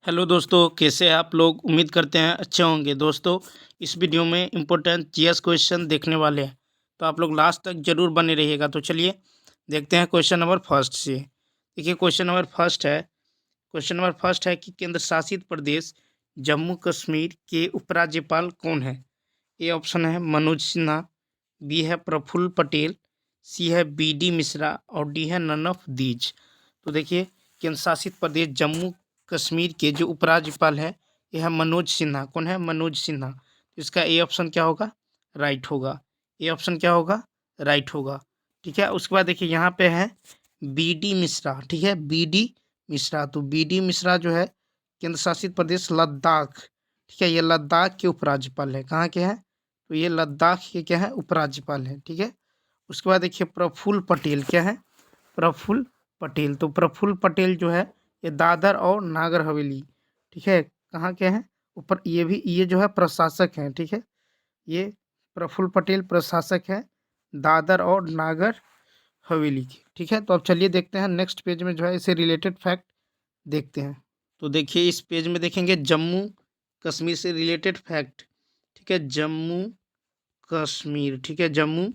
Hello दोस्तों, कैसे हैं आप लोग। उम्मीद करते हैं अच्छे होंगे। दोस्तों, इस वीडियो में इम्पोर्टेंट जीएस क्वेश्चन देखने वाले हैं, तो आप लोग लास्ट तक जरूर बने रहिएगा। तो चलिए देखते हैं क्वेश्चन नंबर फर्स्ट से। देखिए क्वेश्चन नंबर फर्स्ट है कि केंद्र शासित प्रदेश जम्मू कश्मीर के उपराज्यपाल कौन है। ए ऑप्शन है मनोज सिन्हा, बी है प्रफुल्ल पटेल, सी है बी मिश्रा और डी है नन ऑफ दीज। तो देखिए केंद्र शासित प्रदेश जम्मू कश्मीर के जो उपराज्यपाल है यह है मनोज सिन्हा। कौन है? मनोज सिन्हा। तो इसका ए ऑप्शन क्या होगा? राइट होगा। ए ऑप्शन क्या होगा? राइट होगा। ठीक है। उसके बाद देखिए यहाँ पे है बी मिश्रा। ठीक है, बी मिश्रा। तो बी मिश्रा जो है केंद्र शासित प्रदेश लद्दाख, ठीक है, ये लद्दाख के उपराज्यपाल है। कहाँ के हैं? तो ये लद्दाख के क्या है? उपराज्यपाल है। ठीक है। उसके बाद देखिए प्रफुल्ल पटेल क्या है? प्रफुल्ल पटेल। तो प्रफुल्ल पटेल जो है ये दादर और नागर हवेली, ठीक है, कहाँ के हैं? ऊपर ये जो है प्रशासक हैं। ठीक है, ये प्रफुल्ल पटेल प्रशासक है दादर और नागर हवेली की। ठीक है। तो अब चलिए देखते हैं नेक्स्ट पेज में जो है इसे रिलेटेड फैक्ट देखते हैं। तो देखिए इस पेज में देखेंगे जम्मू कश्मीर से रिलेटेड फैक्ट। ठीक है, जम्मू कश्मीर। ठीक है, जम्मू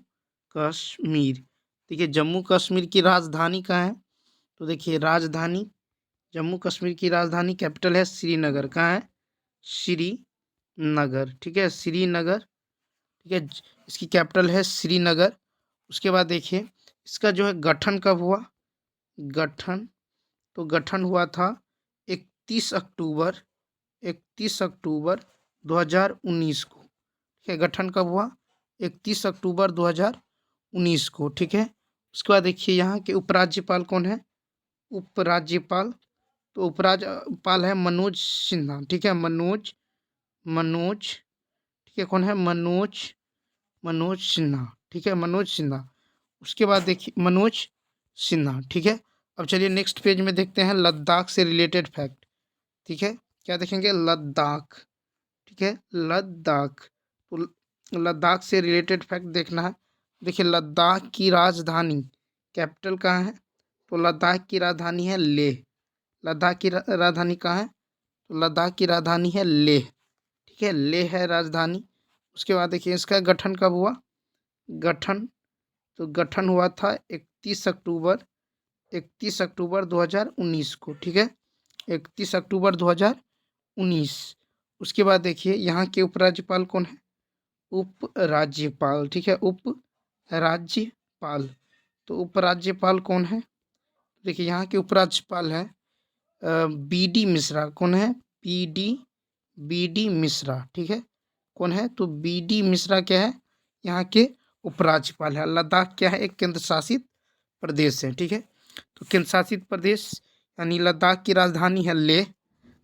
कश्मीर। देखिए जम्मू कश्मीर की राजधानी कहाँ है? तो देखिए राजधानी जम्मू कश्मीर की राजधानी कैपिटल है श्रीनगर। कहाँ है? श्रीनगर। ठीक है, श्रीनगर। ठीक है, इसकी कैपिटल है श्रीनगर। उसके बाद देखिए इसका जो है गठन कब हुआ? गठन तो गठन हुआ था 31 अक्टूबर 31 अक्टूबर 2019 को। ठीक है, गठन कब हुआ? 31 अक्टूबर 2019 को। ठीक है। उसके बाद देखिए यहाँ के उपराज्यपाल कौन है? उपराज्यपाल तो उपराज्यपाल है मनोज सिन्हा। ठीक है, मनोज ठीक है, कौन है? मनोज सिन्हा। ठीक है, मनोज सिन्हा। उसके बाद देखिए मनोज सिन्हा। ठीक है। अब चलिए नेक्स्ट पेज में देखते हैं लद्दाख से रिलेटेड फैक्ट। ठीक है, क्या देखेंगे? लद्दाख। ठीक है, लद्दाख। तो लद्दाख से रिलेटेड फैक्ट देखना है। देखिए लद्दाख की राजधानी कैपिटल कहाँ है? तो लद्दाख की राजधानी है लेह। लद्दाख की राजधानी कहाँ है? तो लद्दाख की राजधानी है लेह। ठीक है, लेह है राजधानी। उसके बाद देखिए इसका गठन कब हुआ? गठन तो गठन हुआ था 31 अक्टूबर 2019 को। ठीक है, 31 अक्टूबर 2019। उसके बाद देखिए यहाँ के उपराज्यपाल कौन है? उपराज्यपाल। ठीक है, उपराज्यपाल। तो उपराज्यपाल कौन है? देखिए यहाँ के उपराज्यपाल है बी मिश्रा। कौन है? B D Mishra. ठीक है, कौन है? तो बी मिश्रा क्या है? यहाँ के उपराज्यपाल है। लद्दाख क्या है? एक केंद्र शासित प्रदेश है। ठीक है, तो केंद्र शासित प्रदेश यानी लद्दाख की राजधानी है लेह।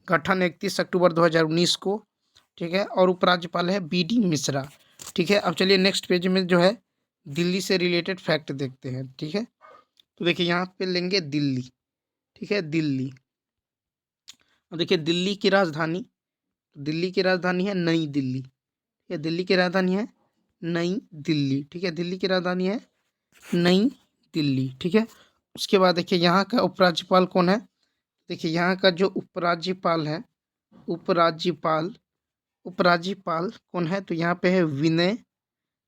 गठन 31 अक्टूबर 2019 को। ठीक है, और उपराज्यपाल है बी मिश्रा। ठीक है। अब चलिए नेक्स्ट पेज में जो है दिल्ली से रिलेटेड फैक्ट देखते हैं। ठीक है, तो देखिए यहाँ पे लेंगे दिल्ली। ठीक है, दिल्ली। अब देखिए दिल्ली की राजधानी है नई दिल्ली। ठीक है, दिल्ली की राजधानी है नई दिल्ली। ठीक है, दिल्ली की राजधानी है नई दिल्ली। ठीक है। उसके बाद देखिए यहाँ का उपराज्यपाल कौन है? देखिए यहाँ का जो उपराज्यपाल है उपराज्यपाल उपराज्यपाल कौन है? तो यहाँ पे है विनय।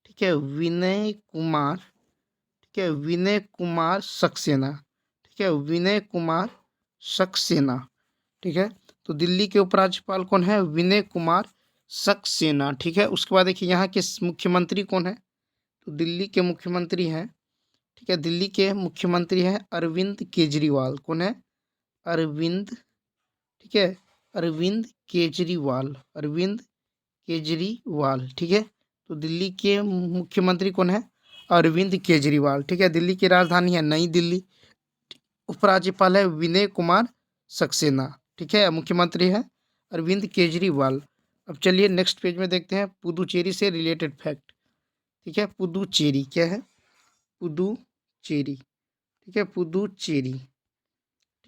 ठीक है, विनय कुमार। ठीक है, विनय कुमार सक्सेना। ठीक है, विनय कुमार सक्सेना। ठीक है, तो दिल्ली के उपराज्यपाल कौन है? विनय कुमार सक्सेना। ठीक है। उसके बाद देखिए यहाँ के मुख्यमंत्री कौन है? तो दिल्ली के मुख्यमंत्री हैं, ठीक है, दिल्ली के मुख्यमंत्री हैं अरविंद केजरीवाल। कौन है? अरविंद। ठीक है, अरविंद केजरीवाल। ठीक है, तो दिल्ली के मुख्यमंत्री कौन है? अरविंद केजरीवाल। ठीक है, दिल्ली की राजधानी है नई दिल्ली। उपराज्यपाल है विनय कुमार सक्सेना। ठीक है, मुख्यमंत्री है अरविंद केजरीवाल। अब चलिए नेक्स्ट पेज में देखते हैं पुदुचेरी से रिलेटेड फैक्ट। ठीक है, पुदुचेरी क्या है? पुदुचेरी। ठीक है, पुदुचेरी।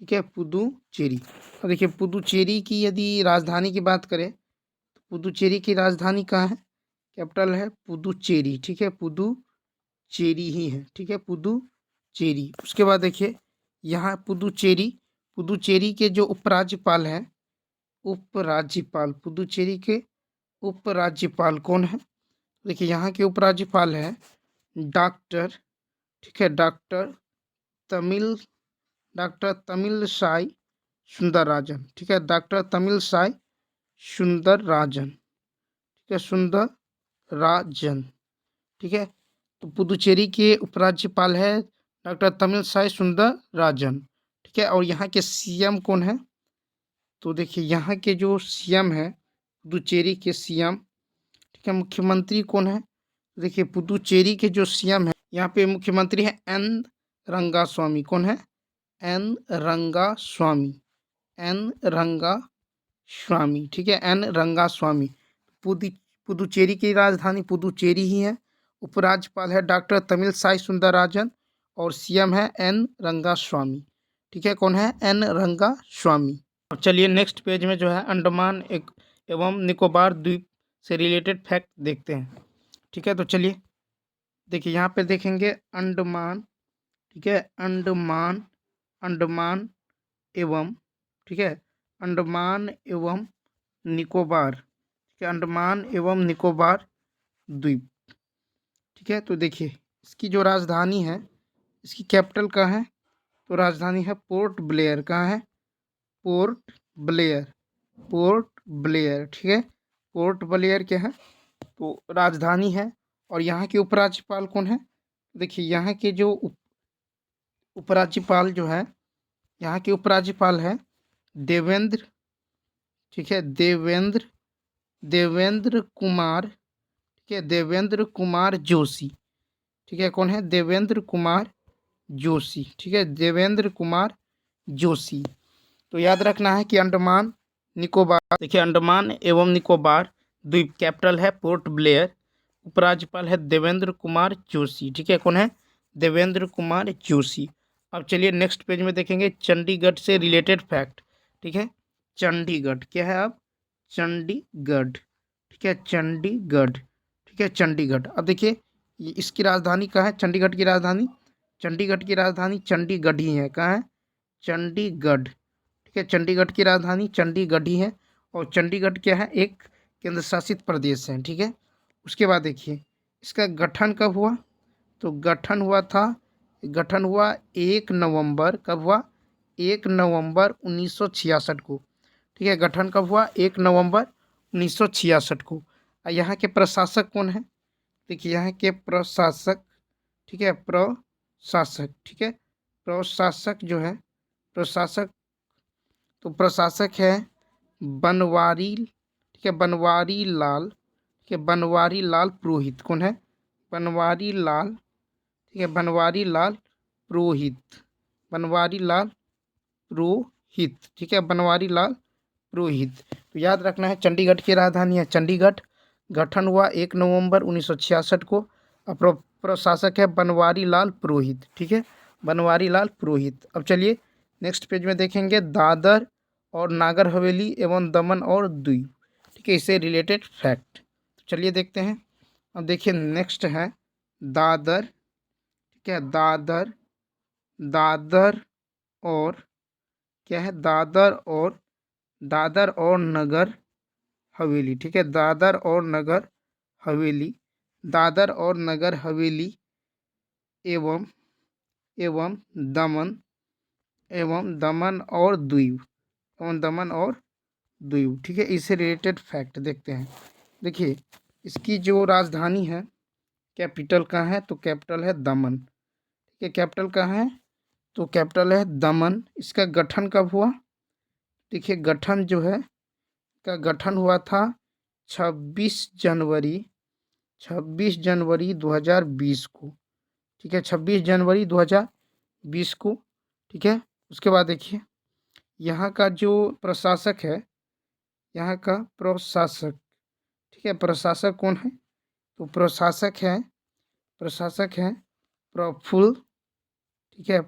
ठीक है, पुदुचेरी। और देखिए पुदुचेरी की यदि राजधानी की बात करें तो पुदुचेरी की राजधानी कहाँ है? कैपिटल है पुदुचेरी। ठीक है, पुदुचेरी ही है। ठीक है, पुदुचेरी। उसके बाद देखिए यहाँ पुदुचेरी के जो उपराज्यपाल हैं उपराज्यपाल, पुदुचेरी के उपराज्यपाल कौन है? देखिए यहाँ के उपराज्यपाल है डॉक्टर, ठीक है, डॉक्टर तमिलसाई सुंदरराजन, ठीक है, डॉक्टर तमिलसाई सुंदरराजन, ठीक है, सुंदरराजन, ठीक है। तो पुदुचेरी के उपराज्यपाल है डॉक्टर तमिलसाई सुंदरराजन, ठीक है। और यहाँ के सीएम कौन है? तो देखिए यहाँ के जो सीएम है पुदुचेरी के सीएम, ठीक है, मुख्यमंत्री कौन है? देखिए पुदुचेरी के जो सीएम है यहाँ पे मुख्यमंत्री है एन रंगास्वामी। कौन है? एन रंगास्वामी, एन रंगास्वामी, ठीक है, एन रंगास्वामी। पुदुचेरी की राजधानी पुदुचेरी ही है। उपराज्यपाल है डॉक्टर तमिलसाई सुंदरराजन और सीएम है एन रंगास्वामी, ठीक है। कौन है? एन रंगास्वामी। अब चलिए नेक्स्ट पेज में जो है अंडमान एवं निकोबार द्वीप से रिलेटेड फैक्ट देखते हैं, ठीक है। तो चलिए देखिए यहाँ पे देखेंगे अंडमान, ठीक है, अंडमान एवं, ठीक है, अंडमान एवं निकोबार, ठीक है, अंडमान एवं निकोबार द्वीप, ठीक है। तो देखिए इसकी जो राजधानी है, इसकी कैपिटल कहाँ है? तो राजधानी है पोर्ट ब्लेयर। कहाँ है? पोर्ट ब्लेयर, पोर्ट ब्लेयर, ठीक है, पोर्ट ब्लेयर क्या है? तो राजधानी है। और यहाँ के उपराज्यपाल कौन है? देखिए यहाँ के जो उपराज्यपाल जो है, यहाँ के उपराज्यपाल है देवेंद्र, ठीक है, देवेंद्र कुमार, ठीक है, देवेंद्र कुमार जोशी, ठीक है। कौन है? देवेंद्र कुमार जोशी, ठीक है, देवेंद्र कुमार जोशी। तो याद रखना है कि अंडमान निकोबार, देखिए अंडमान एवं निकोबार द्वीप कैपिटल है पोर्ट ब्लेयर, उपराज्यपाल है देवेंद्र कुमार जोशी, ठीक है। कौन है? देवेंद्र कुमार जोशी। अब चलिए नेक्स्ट पेज में देखेंगे चंडीगढ़ से रिलेटेड फैक्ट, ठीक है। चंडीगढ़ क्या है? अब चंडीगढ़, ठीक है, चंडीगढ़, ठीक है, चंडीगढ़। अब देखिए इसकी राजधानी कहाँ है? चंडीगढ़ की राजधानी, चंडीगढ़ की राजधानी चंडीगढ़ ही है। कहाँ है? चंडीगढ़, ठीक है, चंडीगढ़ की राजधानी चंडीगढ़ ही है। और चंडीगढ़ क्या है? एक केंद्र शासित प्रदेश है, ठीक है। उसके बाद देखिए इसका गठन कब हुआ? तो गठन हुआ 1 नवंबर, कब हुआ? 1 नवंबर 1966 को, ठीक है। गठन कब हुआ? 1 नवंबर 1966 को। यहाँ के प्रशासक कौन है? देखिए यहाँ के प्रशासक, ठीक है, प्रशासक, ठीक है, प्रशासक जो है प्रशासक, तो प्रशासक है बनवारी, ठीक है, बनवारी लाल, ठीक है, बनवारी लाल पुरोहित। कौन है? बनवारी लाल, ठीक है, बनवारी लाल पुरोहित, बनवारी लाल पुरोहित, ठीक है, बनवारी लाल पुरोहित। तो याद रखना है चंडीगढ़ की राजधानी है चंडीगढ़, गठन हुआ 1 नवंबर 1966 को। प्रशासक है बनवारी लाल पुरोहित, ठीक है, बनवारी लाल पुरोहित। अब चलिए नेक्स्ट पेज में देखेंगे दादर और नागर हवेली एवं दमन और दीव, ठीक है, इससे रिलेटेड फैक्ट। चलिए देखते हैं। अब देखिए नेक्स्ट है दादर, ठीक है, दादर, दादर और क्या है? दादर और नगर हवेली, ठीक है, दादर और नगर हवेली, दादर और नगर हवेली एवं दमन और दीव, दमन और दीव, ठीक है, इससे रिलेटेड फैक्ट देखते हैं। देखिए इसकी जो राजधानी है, कैपिटल कहाँ है? तो कैपिटल है दमन, ठीक है, कैपिटल कहाँ है? तो कैपिटल है दमन। इसका गठन कब हुआ? देखिए गठन जो है का गठन हुआ था 26 जनवरी 2020 को, ठीक है, 26 जनवरी 2020 को, ठीक है। उसके बाद देखिए यहाँ का जो प्रशासक है, यहाँ का प्रशासक, ठीक है, प्रशासक कौन है? तो प्रशासक है प्रफुल्ल, ठीक है,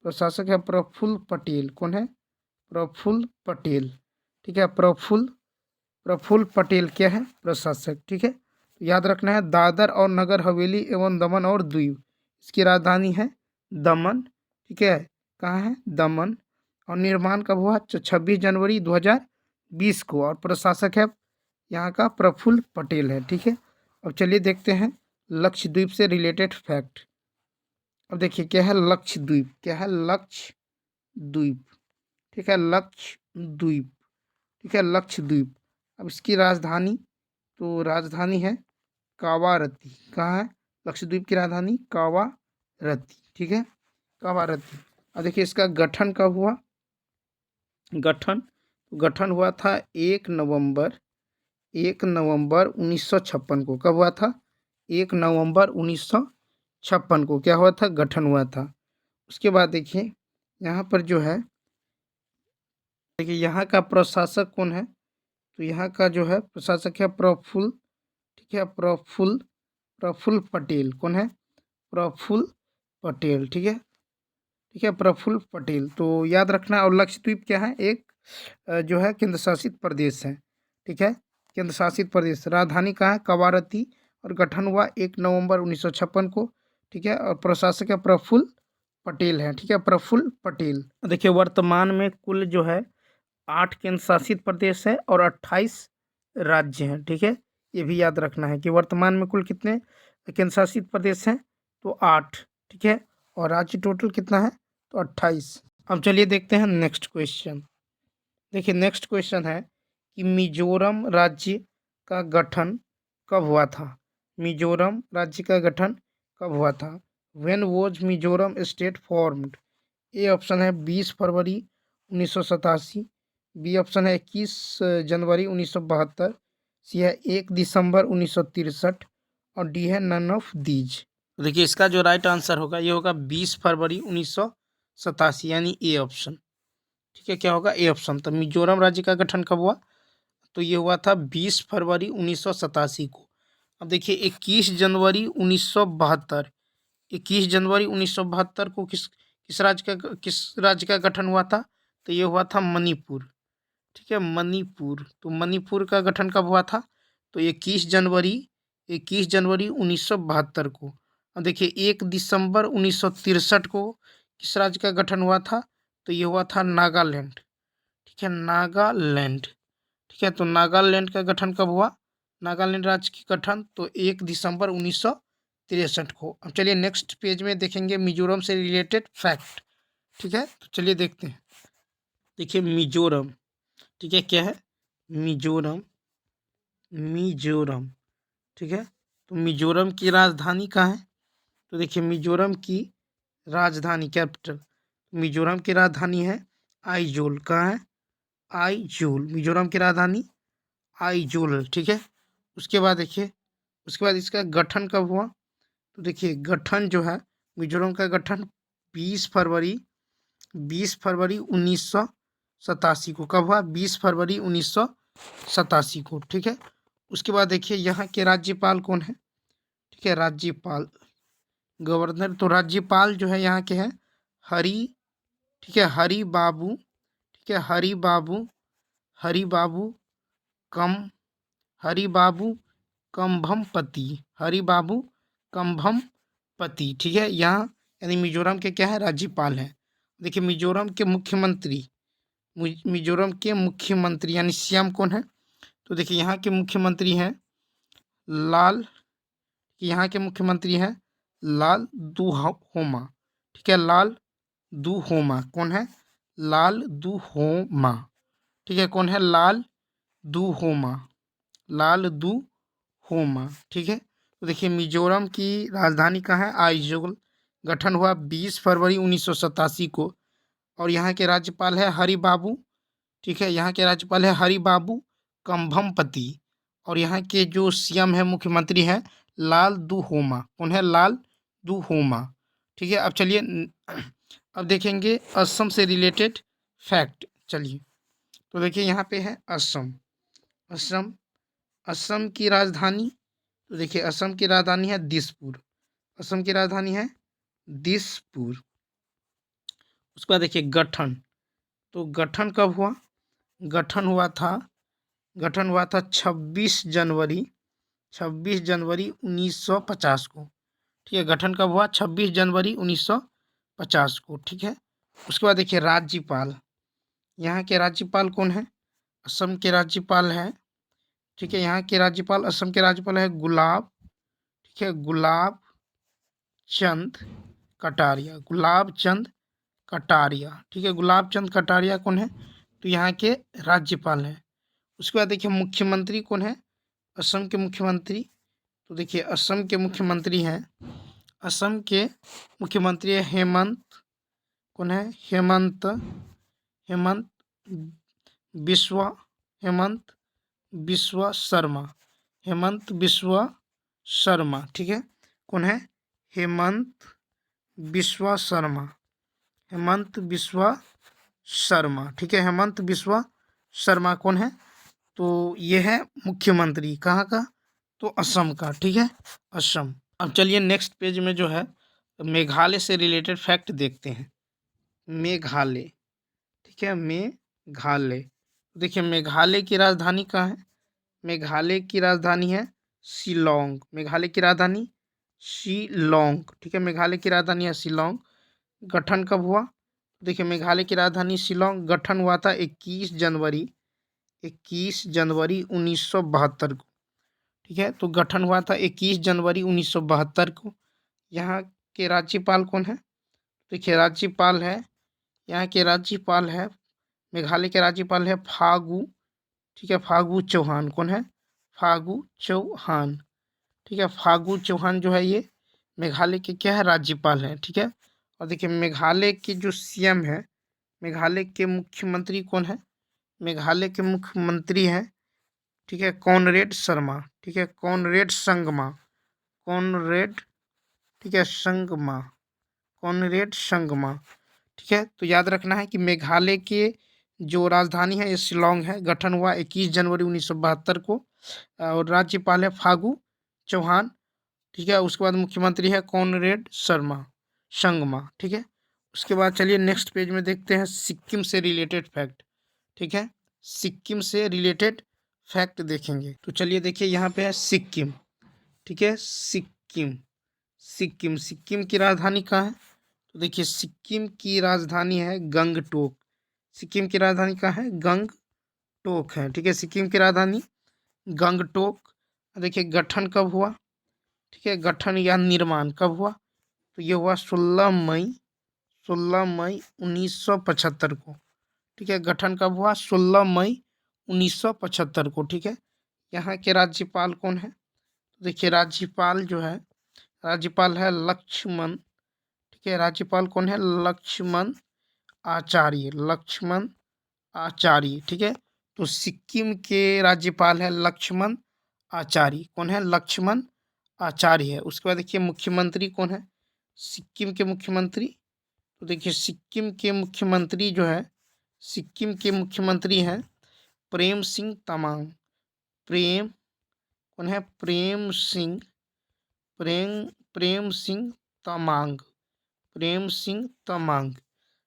प्रशासक है प्रफुल्ल पटेल। कौन है? प्रफुल्ल पटेल, ठीक है, प्रफुल्ल पटेल क्या है? प्रशासक, ठीक है। तो याद रखना है दादर और नगर हवेली एवं दमन और दीव, इसकी राजधानी है दमन, ठीक है, कहाँ है? दमन। और निर्माण कब हुआ? 26 जनवरी 2020 को। और प्रशासक है यहाँ का प्रफुल्ल पटेल है। ठीक है, अब चलिए देखते हैं लक्षद्वीप से रिलेटेड फैक्ट। अब देखिए क्या है लक्षद्वीप, क्या है लक्षद्वीप। ठीक है, लक्षद्वीप। ठीक है, लक्षद्वीप। अब इसकी राजधानी, तो राजधानी है कावारती। कहाँ है लक्षद्वीप की राजधानी? कावारती। ठीक है, कावारती। अब देखिए इसका गठन कब हुआ? गठन हुआ था 1 नवंबर 1956 को। कब हुआ था? 1 नवंबर 1956 को क्या हुआ था? गठन हुआ था। उसके बाद देखिए यहाँ पर जो है, देखिए यहाँ का प्रशासक कौन है? तो यहाँ का जो है प्रशासक है प्रफुल्ल। ठीक है, प्रफुल्ल पटेल। कौन है? प्रफुल्ल पटेल। ठीक है, ठीक है, प्रफुल्ल पटेल। तो याद रखना। और लक्षद्वीप क्या है? एक जो है केंद्र शासित प्रदेश है। ठीक है, केंद्र शासित प्रदेश। राजधानी कहाँ है? कवारती। और गठन हुआ 1 नवंबर 1956 को। ठीक है, और प्रशासक है प्रफुल्ल पटेल है। ठीक है, प्रफुल्ल पटेल। देखिए वर्तमान में कुल जो है 8 केंद्र शासित प्रदेश है और 28 राज्य हैं। ठीक है, ये भी याद रखना है कि वर्तमान में कुल कितने केंद्र शासित प्रदेश हैं? तो 8। ठीक है, और राज्य टोटल कितना है? तो 28। अब चलिए देखते हैं नेक्स्ट क्वेश्चन। देखिए नेक्स्ट क्वेश्चन है कि मिजोरम राज्य का गठन कब हुआ था? मिजोरम राज्य का गठन कब हुआ था? When was Mizoram state formed? A option है 20 फरवरी 1987, बी ऑप्शन है 21 जनवरी 1972, सी है 1 दिसंबर 1963 और डी है नन ऑफ दीज। देखिए इसका जो राइट आंसर होगा ये होगा 20 फरवरी 1987 यानी ए ऑप्शन। ठीक है, क्या होगा? A option. तो मिजोरम राज्य का गठन कब हुआ? तो ये हुआ था 20 फरवरी 1987 को। अब देखिए 21 जनवरी 1972, 21 जनवरी 1972 को किस राज्य का गठन हुआ था? तो ये हुआ था मणिपुर। ठीक है, मणिपुर। तो मणिपुर का गठन कब हुआ था? तो 21 जनवरी 1972 को। अब देखिए 1 दिसंबर 1963 को किस राज्य का गठन हुआ था? तो ये हुआ था नागालैंड। ठीक है, नागालैंड। ठीक है, तो नागालैंड का गठन कब हुआ? नागालैंड राज्य की गठन तो 1 दिसंबर 1963 को। अब चलिए नेक्स्ट पेज में देखेंगे मिजोरम से रिलेटेड फैक्ट। ठीक है, तो चलिए देखते हैं। देखिए मिजोरम। ठीक है, क्या है? मिजोरम। ठीक है, तो मिजोरम की राजधानी कहाँ है? तो देखिए मिजोरम की राजधानी, कैपिटल, मिजोरम की राजधानी है आइजोल। कहाँ है? आइजोल। मिजोरम की राजधानी आइजोल। ठीक है, उसके बाद देखिए, उसके बाद इसका गठन कब हुआ? तो देखिए गठन जो है मिजोरम का गठन 20 फरवरी 1987 को। कब हुआ? 20 फरवरी 1987 को। ठीक है, उसके बाद देखिए यहाँ के राज्यपाल कौन है? ठीक है, राज्यपाल, गवर्नर। तो राज्यपाल जो है यहाँ के हैं हरि। ठीक है, हरि बाबू। ठीक है, हरि बाबू कम हरि बाबू कंभमपति। हरि बाबू कंभमपति। ठीक है, यहाँ यानी मिजोरम के क्या है? राज्यपाल हैं। देखिए मिजोरम के मुख्यमंत्री यानी सीएम कौन है? तो देखिए यहाँ के मुख्यमंत्री हैं लाल दुहोमा। ठीक है, लाल दुहोमा। कौन है? लाल दुहोमा। ठीक है, कौन है? लाल दुहोमा। ठीक है, तो देखिए मिजोरम की राजधानी कहाँ है? आइजोल। गठन हुआ 20 फरवरी 1987 को। और यहाँ के राज्यपाल है हरि बाबू। ठीक है, यहाँ के राज्यपाल है हरि बाबू कंभमपति। और यहाँ के जो सीएम है, मुख्यमंत्री हैं लाल दुहोमा। कौन है? लाल दुहोमा। ठीक है, अब चलिए अब देखेंगे असम से रिलेटेड फैक्ट। चलिए, तो देखिए यहाँ पे है असम की राजधानी। तो देखिए असम की राजधानी है दिसपुर। असम की राजधानी है दिसपुर। उसके बाद देखिए गठन। तो गठन कब हुआ? गठन हुआ था 26 जनवरी 1950 को। ठीक है, गठन कब हुआ? 26 जनवरी 1950 को। ठीक है, उसके बाद देखिए राज्यपाल। यहाँ के राज्यपाल कौन है? असम के राज्यपाल है, ठीक है। यहाँ के राज्यपाल, असम के राज्यपाल है गुलाब, ठीक है, गुलाब चंद कटारिया, गुलाब चंद कटारिया, ठीक है। गुलाब चंद कटारिया कौन है? तो यहाँ के राज्यपाल हैं। उसके बाद देखिए मुख्यमंत्री कौन है? असम के मुख्यमंत्री, तो देखिए असम के मुख्यमंत्री हैं, असम के मुख्यमंत्री है हेमंत, कौन है? हेमंत, हेमंत बिस्वा, हेमंत बिस्वा शर्मा, हेमंत बिस्वा शर्मा, ठीक है। कौन है? हेमंत बिस्वा शर्मा, हेमंत बिस्वा शर्मा, ठीक है। हेमंत बिस्वा शर्मा कौन है? तो ये है मुख्यमंत्री, कहाँ का? तो असम का, ठीक है, असम। अब चलिए नेक्स्ट पेज में जो है मेघालय से रिलेटेड फैक्ट देखते हैं। मेघालय, ठीक है, मेघालय। देखिए मेघालय की राजधानी कहाँ है? मेघालय की राजधानी है शिलोंग, मेघालय की राजधानी शिलोंग, ठीक है। मेघालय की राजधानी है शिलोंग। गठन कब हुआ? देखिए मेघालय की राजधानी शिलोंग गठन हुआ था 21 जनवरी 1972 को, ठीक है। तो गठन हुआ था 21 जनवरी 1972 को। यहाँ के राज्यपाल कौन है? देखिए राज्यपाल है, यहाँ के राज्यपाल है, मेघालय के राज्यपाल है फागू, ठीक है, फागू चौहान। कौन है? फागू चौहान, ठीक है। फागू चौहान जो है ये मेघालय के क्या है? राज्यपाल हैं, ठीक है। और देखिए मेघालय के जो सीएम है, मेघालय के मुख्यमंत्री कौन है? मेघालय के मुख्यमंत्री हैं, ठीक है, कॉनरेड शर्मा, ठीक है, कॉनरेड संगमा, कॉनरेड, ठीक है, संगमा, कॉनरेड संगमा, ठीक है। तो याद रखना है कि मेघालय के जो राजधानी है ये शिलोंग है। गठन हुआ 21 जनवरी 1972 को और राज्यपाल है फागू चौहान, ठीक है। उसके बाद मुख्यमंत्री है कॉनरेड शर्मा संगमा, ठीक है। उसके बाद चलिए नेक्स्ट पेज में देखते हैं सिक्किम से रिलेटेड फैक्ट, ठीक है। सिक्किम से रिलेटेड फैक्ट देखेंगे तो चलिए देखिए यहाँ पे है सिक्किम, ठीक है। सिक्किम, सिक्किम, सिक्किम की राजधानी कहाँ है? तो देखिए सिक्किम की राजधानी है गंगटोक, सिक्किम की राजधानी कहाँ है? गंगटोक है, ठीक है। सिक्किम की राजधानी गंगटोक। देखिए गठन कब हुआ? ठीक है, गठन या निर्माण कब हुआ? तो ये हुआ 16 मई 1975 को, ठीक है। गठन कब हुआ? 16 मई 1975 को, ठीक है। यहाँ के राज्यपाल कौन है? तो देखिए राज्यपाल जो है, राज्यपाल है लक्ष्मण, ठीक है। राज्यपाल कौन है? लक्ष्मण आचार्य, लक्ष्मण आचार्य, ठीक है। तो सिक्किम के राज्यपाल है लक्ष्मण आचार्य। कौन है? लक्ष्मण आचार्य है। उसके बाद देखिए मुख्यमंत्री कौन है? सिक्किम के मुख्यमंत्री, तो देखिए सिक्किम के मुख्यमंत्री जो है, सिक्किम के मुख्यमंत्री हैं प्रेम सिंह तमांग, प्रेम, कौन है? प्रेम सिंह, प्रेम सिंह तमांग, प्रेम सिंह तमांग,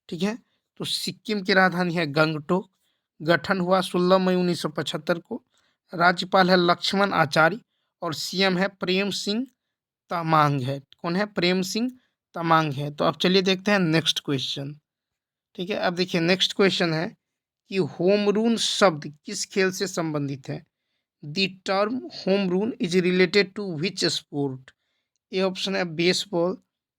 ठीक है। तो सिक्किम की राजधानी है गंगटोक। गठन हुआ 16 मई 1975 को। राज्यपाल है लक्ष्मण आचार्य और सीएम है प्रेम सिंह तमांग है। कौन है? प्रेम सिंह तमांग है। तो अब चलिए देखते हैं नेक्स्ट क्वेश्चन, ठीक है। अब देखिए नेक्स्ट क्वेश्चन है कि होम रूल शब्द किस खेल से संबंधित है? The term home rule is related to which sport? A option है बेसबॉल,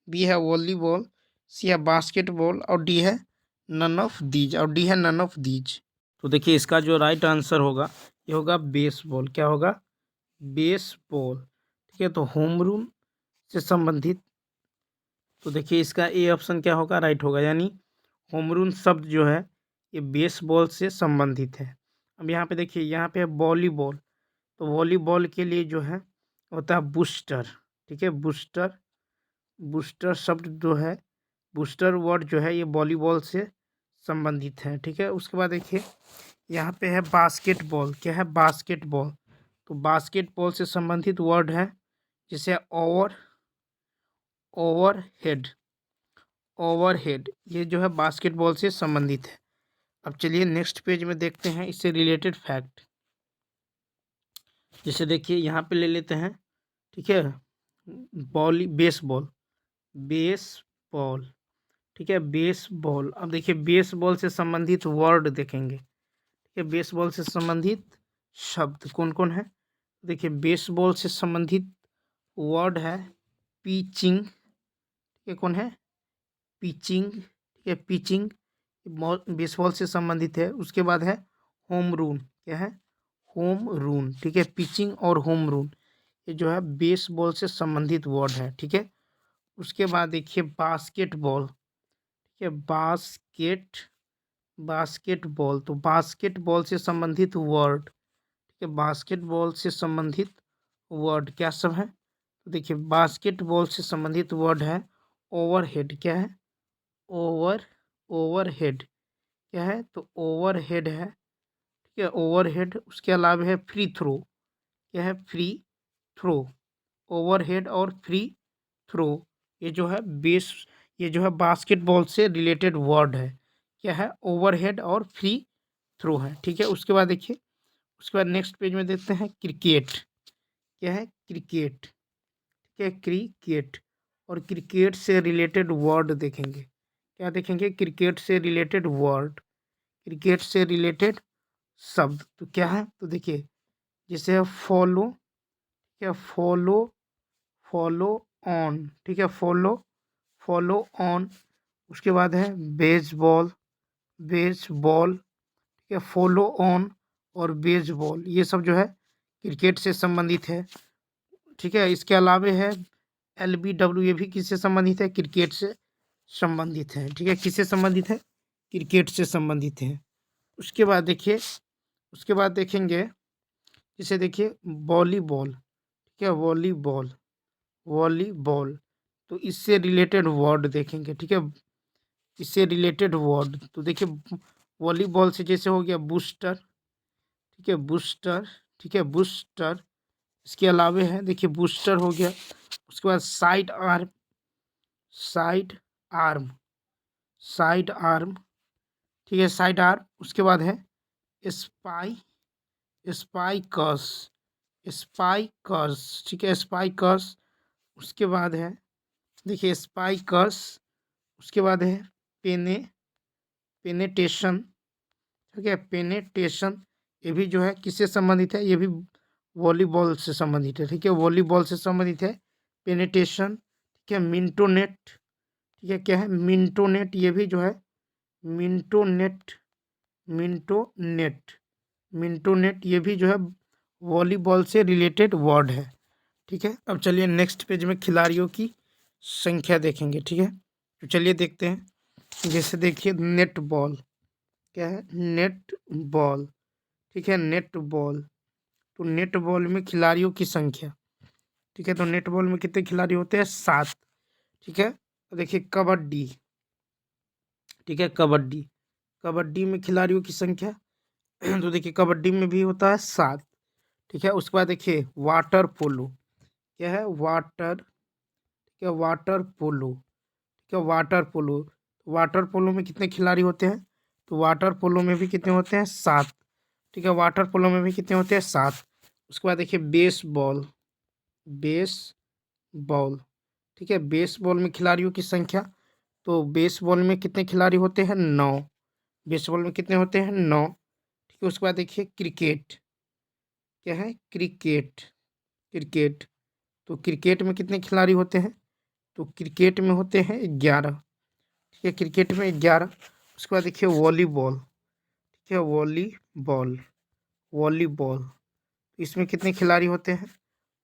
बी है वॉलीबॉल, सी है बास्केटबॉल और डी है नन ऑफ दीज, और डी है नन ऑफ दीज। तो देखिए इसका जो राइट आंसर होगा ये होगा बेसबॉल। क्या होगा? बेसबॉल, ठीक है। तो होम रूल से संबंधित, तो देखिए इसका ए ऑप्शन क्या होगा? राइट होगा, यानी होम रूल शब्द जो है ये बेसबॉल से संबंधित है। अब यहाँ पे देखिए, यहाँ पे है वॉलीबॉल, तो वॉलीबॉल के लिए जो है होता है बूस्टर, ठीक है। बूस्टर, बूस्टर शब्द जो है, बूस्टर वर्ड जो है ये वॉलीबॉल से संबंधित है, ठीक है। उसके बाद देखिए यहाँ पे है बास्केटबॉल। क्या है? बास्केटबॉल, तो बास्केटबॉल से संबंधित वर्ड है जैसे ओवरहेड, ओवरहेड, ये जो है बास्केटबॉल से संबंधित है। अब चलिए नेक्स्ट पेज में देखते हैं इससे रिलेटेड फैक्ट। जैसे देखिए यहाँ पे ले लेते हैं, ठीक है, बेसबॉल, बेसबॉल, ठीक है, बेसबॉल। अब देखिए बेसबॉल से संबंधित वर्ड देखेंगे। ठीक है, बेसबॉल से संबंधित शब्द कौन कौन है? देखिए बेसबॉल से संबंधित वर्ड है पिचिंग। ठीक है, कौन है? पिचिंग। ठीक है, पिचिंग बेसबॉल से संबंधित है। उसके बाद है होम रून। क्या है? होम रून। ठीक है, पिचिंग और होम रून ये जो है बेसबॉल से संबंधित वर्ड है। ठीक है, उसके बाद देखिए बास्केटबॉल। ठीक है, बास्केटबॉल। तो बास्केटबॉल से संबंधित वर्ड, ठीक है, बास्केटबॉल से संबंधित वर्ड क्या सब है? तो देखिए बास्केटबॉल से संबंधित वर्ड है ओवरहेड। क्या है? ओवरहेड। क्या है? तो ओवरहेड है। ठीक है, ओवरहेड। उसके अलावा है फ्री थ्रो। क्या है? Free throw. ओवरहेड और फ्री थ्रो ये जो है ये जो है बास्केटबॉल से रिलेटेड वर्ड है। क्या है? ओवरहेड और फ्री थ्रो है। ठीक है, उसके बाद देखिए, उसके बाद नेक्स्ट पेज में देखते हैं क्रिकेट। क्या है? क्रिकेट। ठीक है, क्रिकेट। और क्रिकेट से रिलेटेड वर्ड देखेंगे। क्या देखेंगे? क्रिकेट से रिलेटेड वर्ड, क्रिकेट से रिलेटेड शब्द। तो क्या है? तो देखिए जैसे है फॉलो। क्या? Follow, follow on. ठीक है, फॉलो ऑन। उसके बाद है बेसबॉल, बेसबॉल। ठीक है, फॉलो ऑन और बेसबॉल ये सब जो है क्रिकेट से संबंधित है। ठीक है, इसके अलावे है LBW, ये भी किससे संबंधित है? क्रिकेट से संबंधित है। ठीक है, किससे संबंधित है? क्रिकेट से संबंधित है। उसके बाद देखिए, उसके बाद देखेंगे जैसे देखिए वॉलीबॉल। ठीक है, वॉलीबॉल, वॉलीबॉल। तो इससे रिलेटेड वर्ड देखेंगे। ठीक है, इससे रिलेटेड वर्ड तो देखिए वॉलीबॉल से जैसे हो गया बूस्टर। ठीक है, बूस्टर। ठीक है, बूस्टर। इसके अलावे है देखिए बूस्टर हो गया। उसके बाद side arm, side arm, side arm. ठीक है, साइड आर्म। उसके बाद है स्पाई, स्पाइकर्स, स्पाइकर्स। ठीक है, स्पाइकर्स। उसके बाद है देखिए स्पाइकर्स। उसके बाद है पेने, पेनेटेशन। ठीक है, पेनेटेशन ये भी जो है किससे संबंधित है? ये भी वॉलीबॉल से संबंधित है। ठीक है, वॉलीबॉल से संबंधित है पेनेटेशन। ठीक है, मिंटोनेट। ठीक है, क्या है? मिंटोनेट। ये भी जो है मिंटोनेट, मिंटोनेट, मिंटोनेट ये भी जो है वॉलीबॉल से रिलेटेड वर्ड है। ठीक है, अब चलिए नेक्स्ट पेज में खिलाड़ियों की संख्या देखेंगे। ठीक है, तो चलिए देखते हैं। जैसे देखिए नेट बॉल। क्या है? Net ball. ठीक है, नेट बॉल। तो नेट बॉल में खिलाड़ियों की संख्या, ठीक है, तो नेट बॉल में कितने खिलाड़ी होते हैं? 7। ठीक है, तो देखिए कबड्डी। ठीक है, कबड्डी, कबड्डी में खिलाड़ियों की संख्या तो देखिए कबड्डी में भी होता है 7। ठीक है, उसके बाद देखिए वाटर पोलो। क्या है? वाटर। ठीक है, वाटर पोलो। ठीक है, वाटर पोलो। वाटर पोलो में कितने खिलाड़ी होते हैं? तो वाटर पोलो में भी कितने होते हैं? 7। ठीक है, वाटर पोलो में भी कितने होते हैं? 7। उसके बाद देखिए बेसबॉल, बेस बॉल। ठीक है, बेसबॉल में खिलाड़ियों की संख्या, तो बेसबॉल में कितने खिलाड़ी होते हैं? 9। बेसबॉल में कितने होते हैं? 9। ठीक है, उसके बाद देखिए क्रिकेट। क्या है? Cricket, cricket. तो क्रिकेट में कितने खिलाड़ी होते हैं? तो क्रिकेट में होते हैं 11। ठीक है, क्रिकेट में 11। उसके बाद देखिए वॉलीबॉल। ठीक है, वॉलीबॉल, वॉलीबॉल। इसमें कितने खिलाड़ी होते हैं?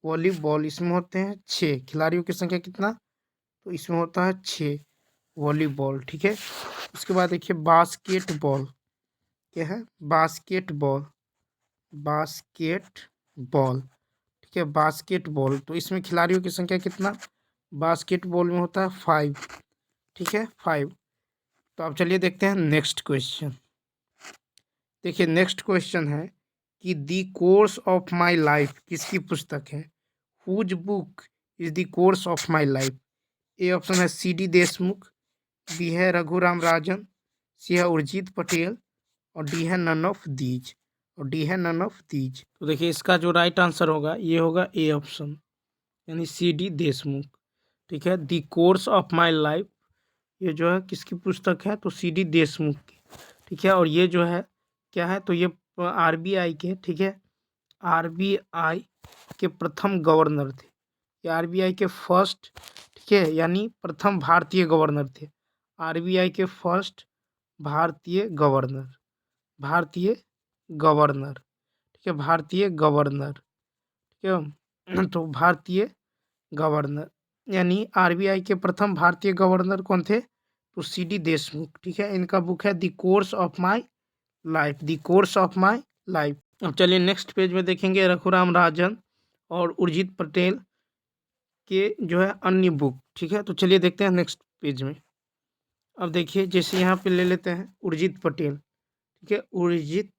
वॉलीबॉल इसमें होते हैं 6। खिलाड़ियों की संख्या कितना? तो इसमें होता है 6 वॉलीबॉल। ठीक है, उसके बाद देखिए बास्केटबॉल। क्या है? Basketball, basketball. ठीक है, बास्केटबॉल। तो इसमें खिलाड़ियों की संख्या कितना? बास्केटबॉल में होता है 5। ठीक है, 5। तो अब चलिए देखते हैं नेक्स्ट क्वेश्चन। देखिए नेक्स्ट क्वेश्चन है कि the course of my life किसकी पुस्तक है? Whose book is the course of my life? A option है CD देशमुख, बी है रघुराम राजन, सी है उर्जित पटेल, और डी है नन ऑफ दीज, और डी है नन ऑफ दीज। तो देखिए इसका जो राइट आंसर होगा ये होगा ए ऑप्शन, यानी CD देशमुख। ठीक है, दी कोर्स ऑफ माई लाइफ ये जो है किसकी पुस्तक है, तो सी.डी. देशमुख की, ठीक है। और ये जो है क्या है, तो ये आरबीआई के, ठीक है, आरबीआई के प्रथम गवर्नर थे। ये आरबीआई के फर्स्ट, ठीक है, यानी प्रथम भारतीय गवर्नर थे। आरबीआई के फर्स्ट भारतीय गवर्नर, भारतीय गवर्नर, ठीक है, भारतीय गवर्नर, ठीक है। तो भारतीय गवर्नर यानी आरबीआई के प्रथम भारतीय गवर्नर कौन थे, तो सी.डी. देशमुख, ठीक है। इनका बुक है the course of my life, the course of my life. अब चलिए नेक्स्ट पेज में देखेंगे रघुराम राजन और उर्जित पटेल के जो है अन्य बुक, ठीक है। तो चलिए देखते हैं नेक्स्ट पेज में। अब देखिए जैसे यहाँ पे ले लेते हैं उर्जित पटेल, ठीक है, उर्जित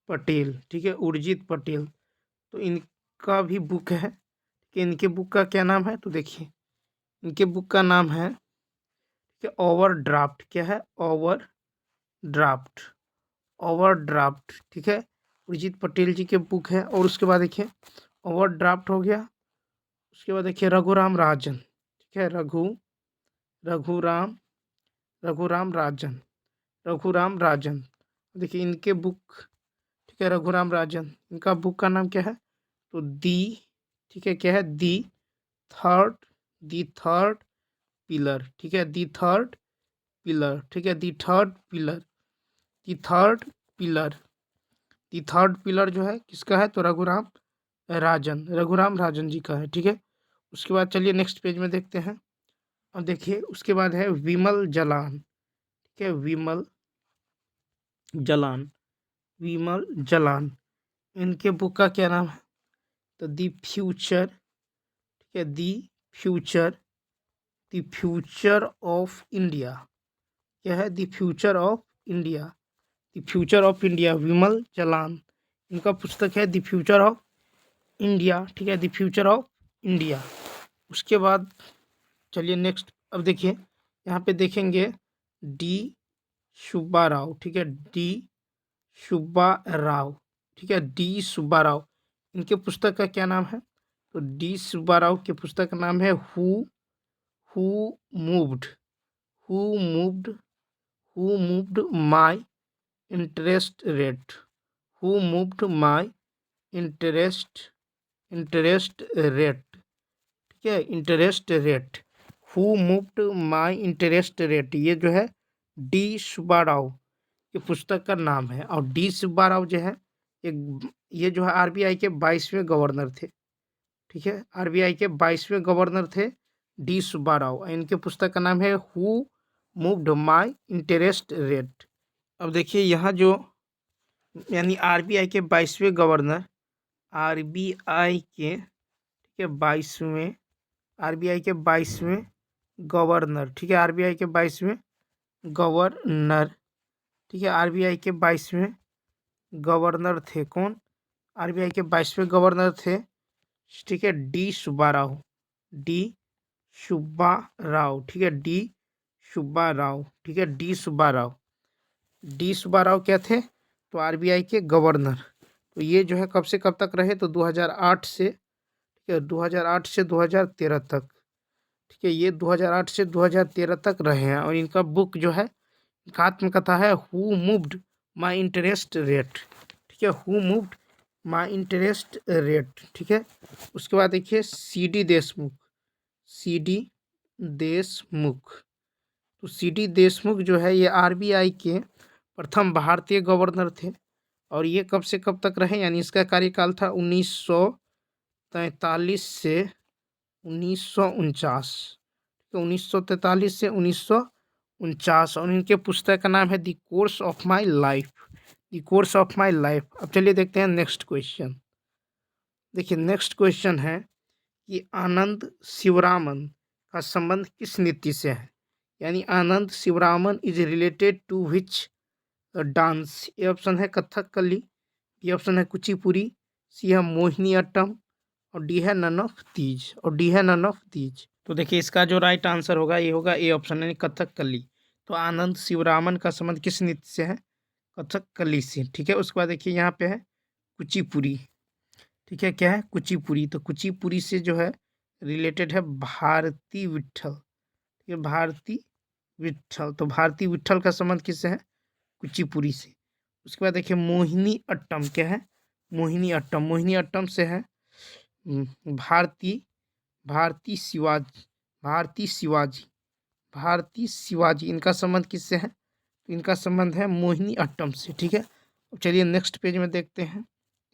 पटेल, ठीक है, उर्जित पटेल। तो इनका भी बुक है कि इनके बुक का क्या नाम है, तो देखिए इनके बुक का नाम है कि ओवरड्राफ्ट। क्या है, ओवरड्राफ्ट, ओवरड्राफ्ट, ठीक है, उर्जित पटेल जी के बुक है। और उसके बाद देखिए ओवरड्राफ्ट हो गया। उसके बाद देखिए रघुराम राजन, ठीक है, रघुराम रघुराम राजन, रघुराम राजन। देखिए इनके बुक, ठीक है, रघुराम राजन, इनका बुक का नाम क्या है, तो दी, ठीक है, क्या है, थर्ड दी थर्ड पिलर, ठीक है, दी थर्ड पिलर, ठीक है, दी थर्ड पिलर, दी थर्ड पिलर, दी थर्ड पिलर जो है किसका है, तो रघुराम राजन जी का है, ठीक है। उसके बाद चलिए नेक्स्ट पेज में देखते हैं। अब देखिए उसके बाद है विमल जलान, ठीक है, विमल जलान, विमल जलान। इनके बुक का क्या नाम है, तो दी फ्यूचर, ठीक है, the future, the future of India. क्या है, the future of India, the future of India, Vimal Jalan. इनका पुस्तक है द फ्यूचर ऑफ इंडिया, ठीक है, द फ्यूचर ऑफ इंडिया। उसके बाद चलिए नेक्स्ट, अब देखिए यहाँ पे देखेंगे डी सुब्बा राव, ठीक है, डी सुब्बा राव, ठीक है, डी सुब्बा राव। इनके पुस्तक का क्या नाम है, तो डी सुब्बा राव के पुस्तक का नाम है who moved who moved who moved my interest rate, who moved my interest rate, ठीक है, interest rate, who moved my interest rate. ये जो है डी सुब्बा राव की पुस्तक का नाम है। और डी सुब्बा राव जो है ये जो है आरबीआई के 22वें गवर्नर थे, ठीक है, आरबीआई के 22वें गवर्नर थे डी सुब्बा राव। इनके पुस्तक का नाम है who moved my interest rate. अब देखिए यहाँ जो यानी आरबीआई के 22वें गवर्नर, आरबीआई के, ठीक है, 22वें, आरबीआई के 22वें गवर्नर, ठीक है, आरबीआई के 22वें गवर्नर, ठीक है, आरबीआई के 22वें गवर्नर थे कौन, आरबीआई के 22वें गवर्नर थे, ठीक है, डी सुब्बा राव, डी सुब्बा राव, ठीक है, डी सुब्बा राव, ठीक है, डी सुब्बा राव, डी सुब्बा राव क्या थे, तो आरबीआई के गवर्नर। तो ये जो है कब से कब तक रहे, तो 2008 से, ठीक है, 2008 से 2013 तक, ठीक है, ये 2008 से 2013 तक रहे हैं। और इनका बुक जो है इनका आत्मकथा है who moved my interest rate, ठीक है, who moved my interest rate, ठीक है। उसके बाद देखिए सी.डी. देशमुख, सी.डी. देशमुख। तो सी.डी. देशमुख जो है ये आरबीआई के प्रथम भारतीय गवर्नर थे। और ये कब से कब तक रहे, यानी इसका कार्यकाल था 1943 से 1949, 1943 से 1949। और इनके पुस्तक का नाम है the course of my life, the course of my life. अब चलिए देखते हैं नेक्स्ट क्वेश्चन। देखिए नेक्स्ट क्वेश्चन है कि आनंद शिवरामन का संबंध किस नृत्य से है, यानी Anand Shivaraman is related to which dance. A option है कथकली, बी ऑप्शन है कुचिपुड़ी, सी है मोहिनीअट्टम, और डी है नन ऑफ दीज, और डी है नन ऑफ दीज। तो देखिए इसका जो राइट आंसर होगा ये होगा ए ऑप्शन यानी कथकली। तो आनंद शिवरामन का संबंध किस नृत्य से है, कथकली से, ठीक है। उसके बाद देखिए यहाँ पे है कुचिपुड़ी, ठीक है, क्या है, कुचिपुड़ी। तो कुचिपुड़ी से जो है रिलेटेड है भारती विट्ठल, ठीक है, भारती विट्ठल, तो भारती विट्ठल का संबंध किससे है? कुचिपुड़ी से। उसके बाद देखिए मोहिनी अट्टम क्या है? मोहिनी अट्टम, मोहिनी अट्टम से है भारती भारती शिवाजी, भारती शिवाजी, भारती शिवाजी, इनका संबंध किससे है? तो इनका संबंध है मोहिनी अट्टम से। ठीक है, अब चलिए नेक्स्ट पेज में देखते हैं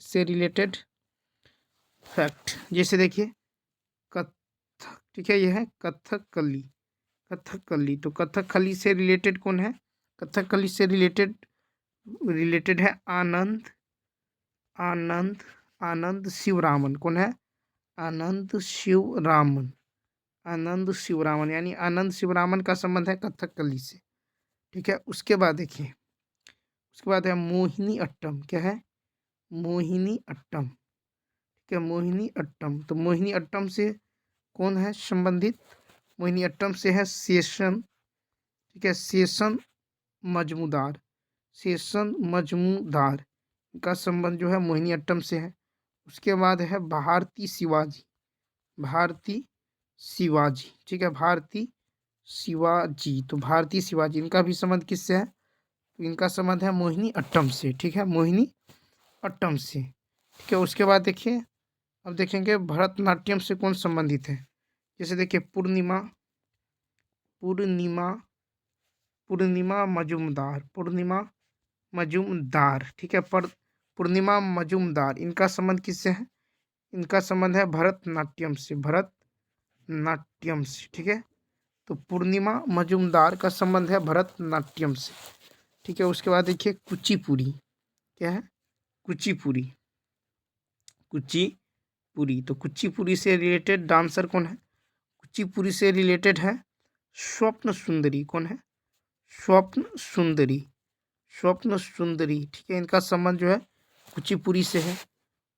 इससे रिलेटेड फैक्ट। जैसे देखिए कथक, ठीक है, ये है कथकली, कथकली, तो कथकली से रिलेटेड कौन है? कथकली से रिलेटेड रिलेटेड है आनंद, आनंद, आनंद शिवरामन। कौन है? आनंद शिवरामन, आनंद शिवरामन, यानी आनंद शिवरामन का संबंध है कथकली से। ठीक है, उसके बाद देखिए, उसके बाद है मोहिनी अट्टम। क्या है? मोहिनी अट्टम। ठीक है, मोहिनी अट्टम, तो मोहिनी अट्टम से कौन है संबंधित? मोहिनी अट्टम से है शेषन। ठीक है, शेषन मजमूदार, शेषन मजमूदार का संबंध जो है मोहिनी अट्टम से है। उसके बाद है भारती शिवाजी, भारती शिवाजी। ठीक है, भारती शिवाजी, तो भारती शिवाजी, इनका भी संबंध किससे है? तो इनका संबंध है मोहिनी अट्टम से। ठीक है, मोहिनी अट्टम से। ठीक है, उसके बाद देखिए, अब देखेंगे भरतनाट्यम से कौन संबंधित है। जैसे देखिए पूर्णिमा, पूर्णिमा, पूर्णिमा मजूमदार, पूर्णिमा मजूमदार। ठीक है, पर पूर्णिमा मजूमदार, इनका संबंध किससे है? इनका संबंध है भरतनाट्यम से, भरतनाट्यम से। ठीक है, तो पूर्णिमा मजूमदार का संबंध है भरतनाट्यम से। ठीक है, उसके बाद देखिए कुचिपुड़ी। क्या है? कुचिपुड़ी, कुचिपुड़ी, तो कुचिपुड़ी से रिलेटेड डांसर कौन है? कुचिपुड़ी से रिलेटेड है स्वप्न सुंदरी। कौन है? स्वप्न सुंदरी, स्वप्न सुंदरी। ठीक है, इनका संबंध जो है कुचिपुड़ी से है।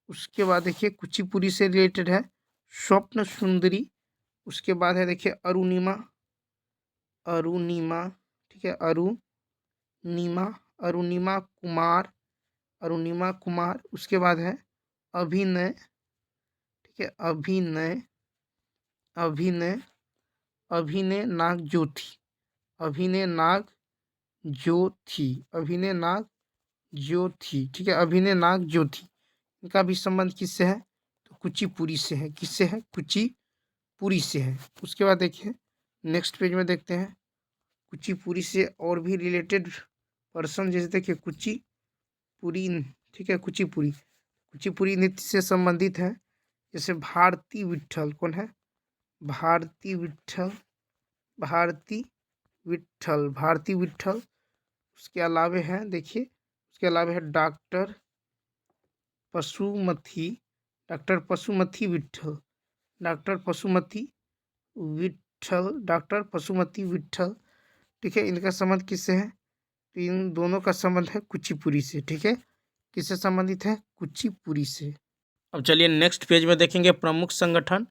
उसके बाद देखिए कुचिपुड़ी से रिलेटेड है स्वप्न सुंदरी। उसके बाद है देखिए अरुणिमा, अरुणिमा। ठीक है, अरुणिमा, अरुणिमा कुमार, अरुणिमा कुमार। उसके बाद है अभिनय। ठीक है, अभिनय, अभिनय, अभिनय नाग ज्योति, अभिनय नाग ज्योति, अभिनय नाग ज्योति। ठीक है, अभिनय नाग ज्योति, इनका भी संबंध किससे है? तो कुचिपुड़ी से है। किससे है? कुचिपुड़ी से है। उसके बाद देखिए नेक्स्ट पेज में देखते हैं कुचिपुड़ी से और भी रिलेटेड पर्सन। जैसे देखिए कुचिपुड़ी, ठीक है, कुचिपुड़ी, कुचिपुड़ी नृत्य से संबंधित है जैसे भारती विट्ठल। कौन है? भारती विट्ठल, भारती विट्ठल, भारती विट्ठल। उसके अलावे हैं देखिए, उसके अलावे है doctor Pashumati, doctor Pashumati Vitthal, doctor Pashumati Vitthal, doctor Pashumati Vitthal. ठीक है, इनका संबंध किससे है? तो इन दोनों का संबंध है कुचिपुड़ी से। ठीक है, किससे संबंधित है? कुचिपुड़ी से। अब चलिए नेक्स्ट पेज में देखेंगे प्रमुख संगठन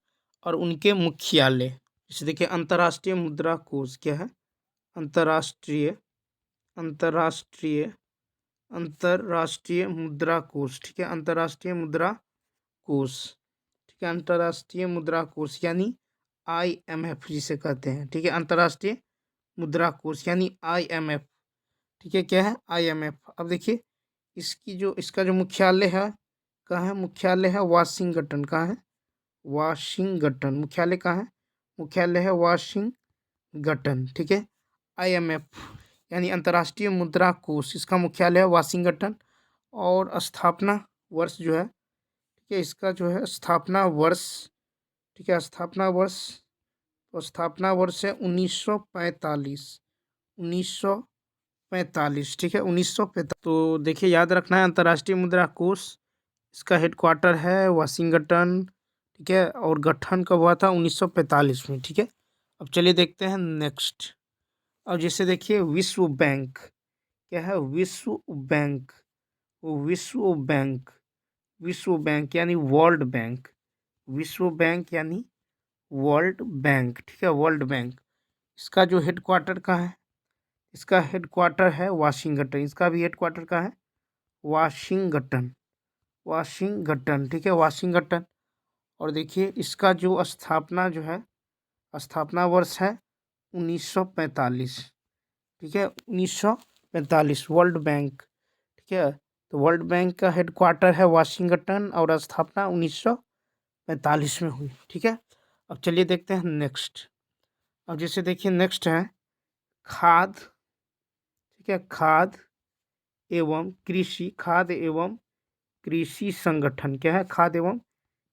और उनके मुख्यालय। जैसे देखिए अंतर्राष्ट्रीय मुद्रा कोष। क्या है? अंतर्राष्ट्रीय, अंतर्राष्ट्रीय, अंतर्राष्ट्रीय मुद्रा कोष। ठीक है, अंतर्राष्ट्रीय मुद्रा कोष। ठीक है, अंतर्राष्ट्रीय मुद्रा कोष यानी IMF जिसे कहते हैं। ठीक है, अंतर्राष्ट्रीय मुद्रा कोष यानी IMF। ठीक है, क्या है? IMF। अब देखिए इसका जो मुख्यालय है कहाँ है? मुख्यालय है वाशिंगटन। कहाँ है? वाशिंगटन। मुख्यालय कहाँ है? मुख्यालय है वाशिंगटन। ठीक है, IMF यानी अंतर्राष्ट्रीय मुद्रा कोष, इसका मुख्यालय है वाशिंगटन। और स्थापना वर्ष जो है, ठीक है, इसका जो है स्थापना वर्ष, ठीक है, स्थापना वर्ष, तो स्थापना वर्ष है 1945, 1945। ठीक है, 1945। तो देखिए याद रखना है अंतर्राष्ट्रीय मुद्रा कोष, इसका हेडक्वार्टर है वाशिंगटन। ठीक है, और गठन कब हुआ था? 1945 में। ठीक है, अब चलिए देखते हैं नेक्स्ट। अब जैसे देखिए विश्व बैंक। क्या है? विश्व बैंक, विश्व बैंक, विश्व बैंक यानी वर्ल्ड बैंक, विश्व बैंक यानी वर्ल्ड बैंक। ठीक है, वर्ल्ड बैंक। इसका जो हेडक्वार्टर कहाँ है? इसका हेडक्वार्टर है वाशिंगटन। इसका भी हेडक्वार्टर कहाँ है? Washington, Washington. ठीक है, वाशिंगटन। और देखिए इसका जो स्थापना जो है, स्थापना वर्ष है 1945। ठीक है, 1945 वर्ल्ड बैंक। ठीक है, तो वर्ल्ड बैंक का हेडक्वार्टर है वाशिंगटन और स्थापना 1945 में हुई। ठीक है, अब चलिए देखते हैं नेक्स्ट। अब जैसे देखिए नेक्स्ट है खाद। ठीक है, खाद एवं कृषि, खाद एवं कृषि संगठन। क्या है? खाद एवं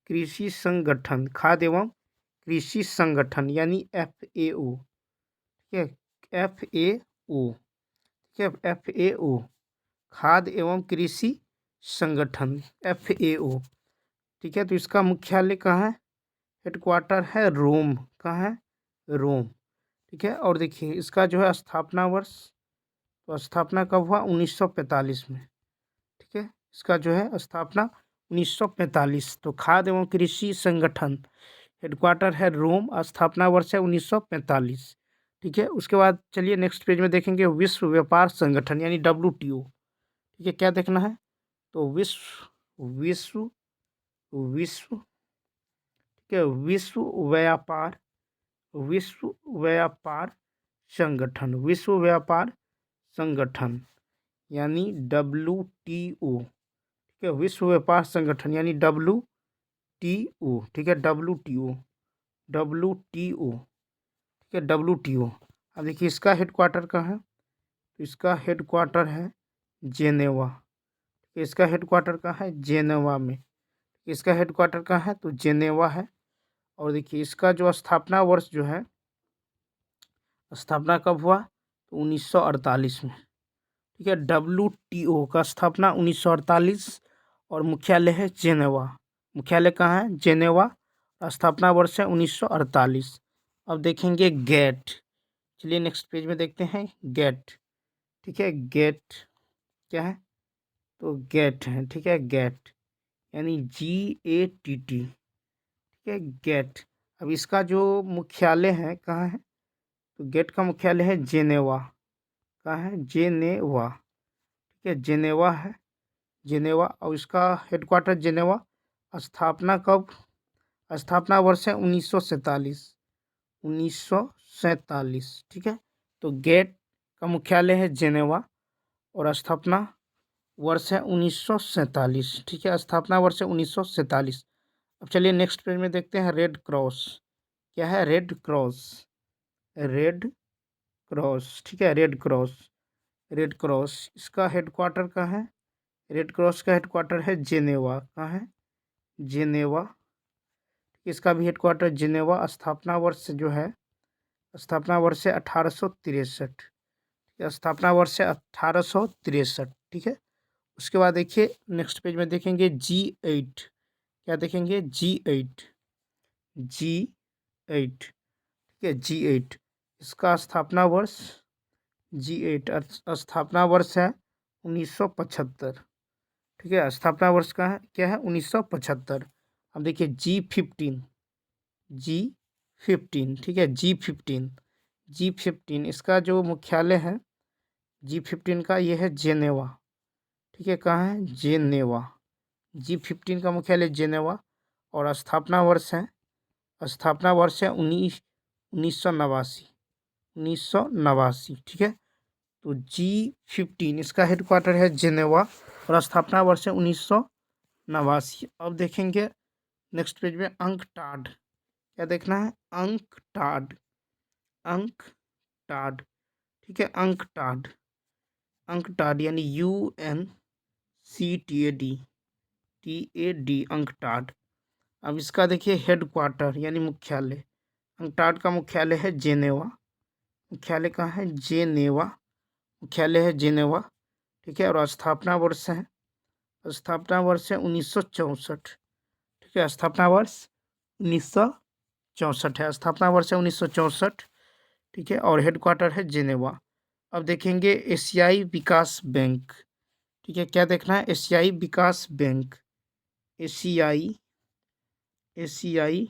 कृषि संगठन, खाद एवं कृषि संगठन यानी FAO। ठीक है, FAO। ठीक है, FAO, खाद एवं कृषि संगठन, FAO। ठीक है, तो इसका मुख्यालय कहाँ है? हेडक्वार्टर है रोम। कहाँ है? रोम। ठीक है, और देखिए इसका जो है स्थापना वर्ष, तो स्थापना कब हुआ? 1945 में। ठीक है, इसका जो है स्थापना 1945। तो खाद्य एवं कृषि संगठन हेडक्वार्टर है रोम, स्थापना वर्ष है 1945। ठीक है, उसके बाद चलिए नेक्स्ट पेज में देखेंगे विश्व व्यापार संगठन यानी WTO। ठीक है, क्या देखना है? तो विश्व विश्व विश्व ठीक है, विश्व व्यापार संगठन, विश्व व्यापार संगठन यानी WTO। ठीक है, विश्व व्यापार संगठन यानी WTO। ठीक है, WTO, WTO। ठीक है, WTO। अब देखिए इसका हेडक्वार्टर कहाँ है? तो इसका हेडक्वार्टर है जेनेवा। इसका हेडक्वार्टर कहाँ है? जेनेवा में। इसका हेडक्वार्टर कहाँ है? तो जेनेवा है। और देखिए इसका जो स्थापना वर्ष जो है, स्थापना कब हुआ? तो 1948 में। ठीक है, WTO का स्थापना 1948 और मुख्यालय है जेनेवा। मुख्यालय कहाँ है? जेनेवा। स्थापना वर्ष है 1948। अब देखेंगे गेट। चलिए नेक्स्ट पेज में देखते हैं गेट। ठीक है, गेट क्या है? तो गेट है। ठीक है, गेट यानी GATT। ठीक है, गेट। अब इसका जो मुख्यालय है कहाँ है? तो गेट का मुख्यालय है जेनेवा। कहाँ है? जेनेवा। ठीक है, जेनेवा है, जेनेवा। और इसका हेडक्वार्टर जेनेवा। स्थापना कब? स्थापना वर्ष है 1947। 1947। ठीक है, तो गेट का मुख्यालय है जेनेवा और स्थापना वर्ष है 1947। ठीक है, स्थापना वर्ष है 1947। अब चलिए नेक्स्ट पेज में देखते हैं रेड क्रॉस। क्या है? Red cross, red cross. ठीक है, रेड क्रॉस, रेड क्रॉस। इसका हेडक्वार्टर कहाँ है? रेड क्रॉस का हेडक्वार्टर है जेनेवा। कहाँ है? जेनेवा। इसका भी हेडक्वार्टर जेनेवा। स्थापना वर्ष जो है, स्थापना वर्ष है 1863। स्थापना वर्ष है 1863। ठीक है, उसके बाद देखिए नेक्स्ट पेज में देखेंगे G8। क्या देखेंगे? G8, G8। ठीक है, G8। इसका स्थापना वर्ष, G8 स्थापना वर्ष है 1975। ठीक है, स्थापना वर्ष का है क्या है? 1975। अब देखिए G15, G15। ठीक है, G15, G15। इसका जो मुख्यालय है G15 का, ये है जेनेवा। ठीक है, कहाँ है? जेनेवा। G15 का मुख्यालय जेनेवा और स्थापना वर्ष है, स्थापना वर्ष है 1989। 1989। ठीक है, तो G15 इसका हेडक्वार्टर है जेनेवा और स्थापना वर्ष है 1989। अब देखेंगे नेक्स्ट पेज में अंकटाड। क्या देखना है? UNCTAD, UNCTAD. ठीक है, अंकटाड, अंकटाड यानी UNCTAD, अंकटाड। अब इसका देखिए हेडक्वार्टर यानी मुख्यालय, अंकटाड का मुख्यालय है जेनेवा। मुख्यालय कहाँ है? जेनेवा। मुख्यालय है जेनेवा। ठीक है, और स्थापना वर्ष है, स्थापना वर्ष है 1964। ठीक है, स्थापना वर्ष 1964 है, स्थापना वर्ष है 1964। ठीक है, और हेडक्वार्टर है जेनेवा। अब देखेंगे एशियाई विकास बैंक। ठीक है, क्या देखना है? एशियाई विकास बैंक, एशियाई, एशियाई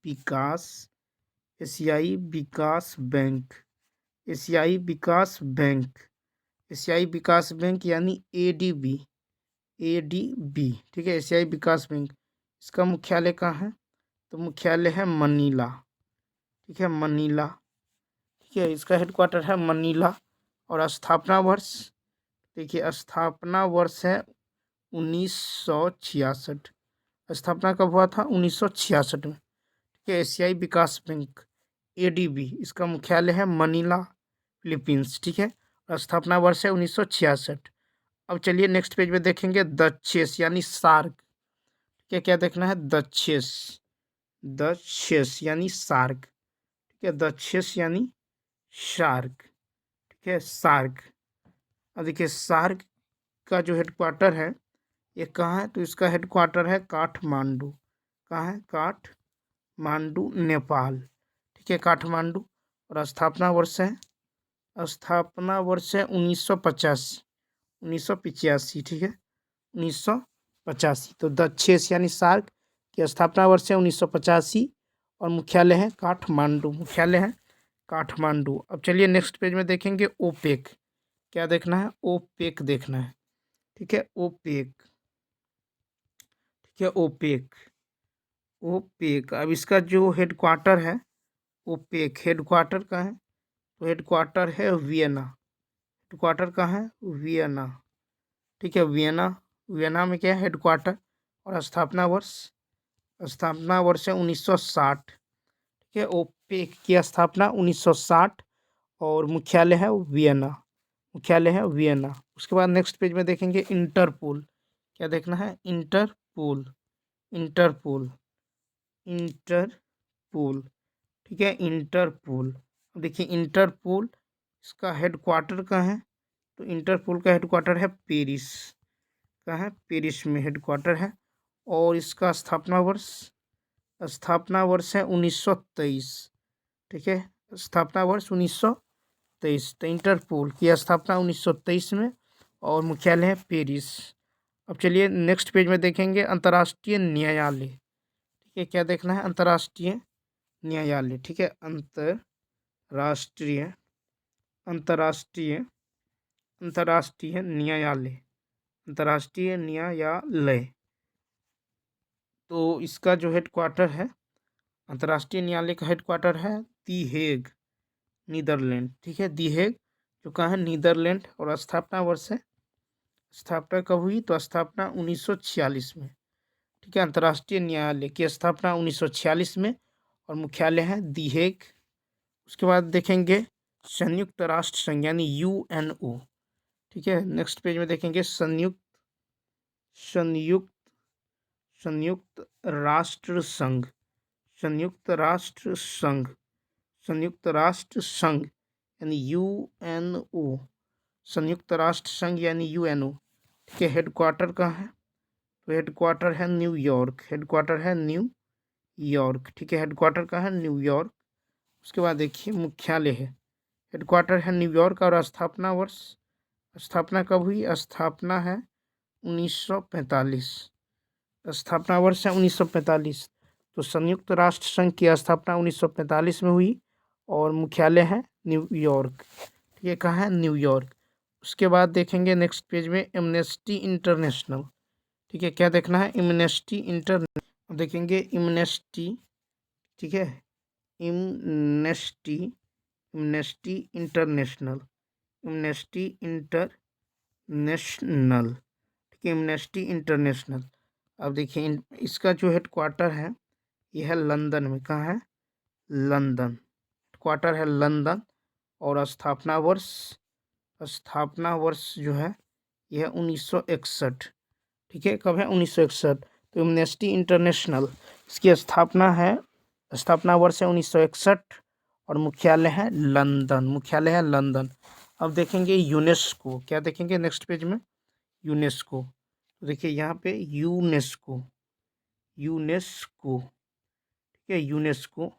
विकास, एशियाई विकास बैंक, एशियाई विकास बैंक, एशियाई विकास बैंक यानी ADB, ADB। ठीक है, एशियाई विकास बैंक। इसका मुख्यालय कहाँ है? तो मुख्यालय है मनीला। ठीक है, मनीला। ठीक है। इसका हेडक्वार्टर है मनीला और स्थापना वर्ष, देखिए स्थापना वर्ष है 1966। स्थापना कब हुआ था? 1966 में। ठीक है। एशियाई विकास बैंक एडीबी, इसका मुख्यालय है मनीला, फिलीपींस। ठीक है। और स्थापना वर्ष है 1966। अब चलिए नेक्स्ट पेज में देखेंगे दक्षेस यानी सार्क। ठीक है, क्या देखना है? दक्षेस, दक्षेस यानी सार्क। ठीक है, दक्षेस यानी शार्क। ठीक है, सार्क। अब देखिए सार्क का जो हेडक्वार्टर है ये कहाँ है? तो इसका हेडक्वार्टर है काठमांडू। कहाँ है? काठमांडू, नेपाल। ठीक है, काठमांडू। और स्थापना वर्ष है, स्थापना वर्ष है 1985, 1985। ठीक है, 1985। तो दक्षेस यानी सार्क की स्थापना वर्ष है 1985 और मुख्यालय है काठमांडू, मुख्यालय है काठमांडू। अब चलिए नेक्स्ट पेज में देखेंगे ओपेक। क्या देखना है? ओपेक देखना है। ठीक है, ओपेक। ठीक है, ओपेक, ओपेक। अब इसका जो हेडक्वार्टर है, ओपेक हेडक्वार्टर का है, तो हेडक्वार्टर है वियना। हेडक्वार्टर कहाँ है? वियना। ठीक है, वियना, वियना में क्या है? हेडक्वार्टर। और स्थापना वर्ष, स्थापना वर्ष है 1960। ठीक है, ओपेक की स्थापना 1960 और मुख्यालय है वियना, मुख्यालय है वियना। उसके बाद नेक्स्ट पेज में देखेंगे इंटरपोल। क्या देखना है? Interpol, Interpol, Interpol. ठीक है, इंटरपोल। देखिए इंटरपोल, इसका हेडक्वार्टर कहाँ है? तो इंटरपोल का हेडक्वार्टर है पेरिस। कहाँ है? पेरिस में हेडक्वार्टर है। और इसका स्थापना वर्ष, स्थापना वर्ष है 1923। ठीक है, स्थापना वर्ष 1923। तो इंटरपोल की स्थापना 1923 में और मुख्यालय है पेरिस। अब चलिए नेक्स्ट पेज में देखेंगे अंतर्राष्ट्रीय न्यायालय। ठीक है, क्या देखना है? अंतर्राष्ट्रीय न्यायालय। ठीक है, अंतर्राष्ट्रीय, अंतर्राष्ट्रीय, अंतर्राष्ट्रीय न्यायालय, अंतर्राष्ट्रीय न्यायालय। तो इसका जो हेडक्वार्टर है, अंतर्राष्ट्रीय न्यायालय का हेडक्वार्टर है दी हेग, नीदरलैंड। ठीक है, दी हेग जो कहाँ है? नीदरलैंड। और स्थापना वर्ष है, स्थापना कब हुई? तो स्थापना 1946 में। ठीक है, अंतर्राष्ट्रीय न्यायालय की स्थापना 1946 में और मुख्यालय है दी हेग। उसके बाद देखेंगे संयुक्त राष्ट्र संघ यानी यूएनओ। ठीक है, नेक्स्ट पेज में देखेंगे संयुक्त, संयुक्त, संयुक्त राष्ट्र संघ, संयुक्त राष्ट्र संघ, संयुक्त राष्ट्र संघ यानी यूएनओ, संयुक्त राष्ट्र संघ यानी यूएनओ। ठीक है, हेडक्वार्टर कहाँ है? तो हेडक्वार्टर है न्यूयॉर्क, हेडक्वार्टर है न्यूयॉर्क। ठीक है, हेडक्वार्टर कहाँ है? न्यूयॉर्क। उसके बाद देखिए मुख्यालय है, हेडक्वार्टर है न्यूयॉर्क और स्थापना वर्ष, स्थापना कब हुई? स्थापना है 1945, स्थापना वर्ष है 1945। तो संयुक्त राष्ट्र संघ की स्थापना 1945 में हुई और मुख्यालय है न्यूयॉर्क। ठीक है, कहाँ है? न्यूयॉर्क। उसके बाद देखेंगे नेक्स्ट पेज में एमनेस्टी इंटरनेशनल। ठीक है, क्या देखना है? Amnesty international. देखेंगे एमनेस्टी। ठीक है, amnesty, amnesty international, amnesty international. ठीक है, एमनेस्टी इंटरनेशनल। अब देखिए इसका जो हेडक्वार्टर है यह है लंदन में। कहाँ है? लंदन, हेडक्वार्टर है लंदन। और स्थापना वर्ष, स्थापना वर्ष जो है यह 1961। ठीक है, कब है? 1961। तो एमनेस्टी इंटरनेशनल, इसकी स्थापना है, स्थापना वर्ष है 1961 और मुख्यालय है लंदन, मुख्यालय है लंदन। अब देखेंगे यूनेस्को। क्या देखेंगे नेक्स्ट पेज में? यूनेस्को। तो देखिए यहाँ पे यूनेस्को, यूनेस्को। ठीक है, यूनेस्को,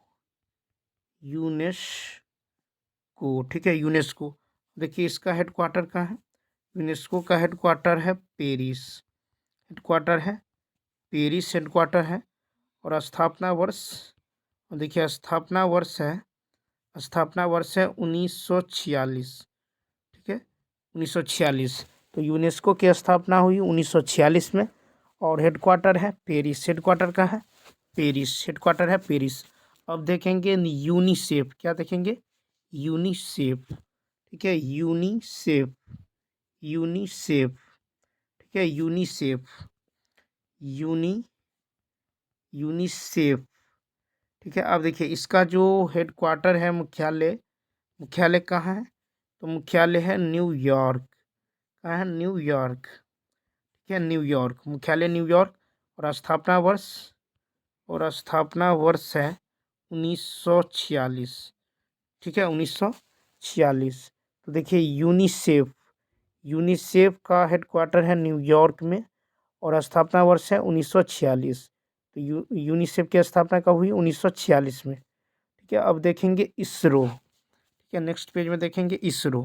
यूनेस्को। ठीक है, यूनेस्को। देखिए इसका हेडक्वार्टर कहाँ है? यूनेस्को का हेडक्वार्टर है पेरिस, हेडक्वार्टर है पेरिस, हेडक्वार्टर है। और स्थापना वर्ष, देखिए स्थापना वर्ष है, स्थापना वर्ष है 1946। ठीक है, 1946। तो यूनेस्को की स्थापना हुई 1946 में और हेडक्वार्टर है पेरिस, हेडक्वार्टर का है पेरिस, हेडक्वार्टर है पेरिस। अब देखेंगे यूनिसेफ। क्या देखेंगे? यूनिसेफ, ठीक है, यूनिसेफ, यूनिसेफ, ठीक है, यूनिसेफ, यूनी यूनिसेफ, ठीक है। अब देखिए इसका जो हेडक्वार्टर है, मुख्यालय, मुख्यालय कहाँ है? तो मुख्यालय है न्यूयॉर्क। कहाँ है? न्यूयॉर्क, ठीक है, न्यूयॉर्क, मुख्यालय न्यूयॉर्क। और स्थापना वर्ष, और स्थापना वर्ष है 1946, ठीक है, 1946। तो देखिए यूनिसेफ, यूनिसेफ का हेडक्वार्टर है न्यूयॉर्क में और स्थापना वर्ष है 1946। तो यूनिसेफ की स्थापना कब हुई? 1946 में, ठीक है। अब देखेंगे इसरो, ठीक है, नेक्स्ट पेज में देखेंगे इसरो।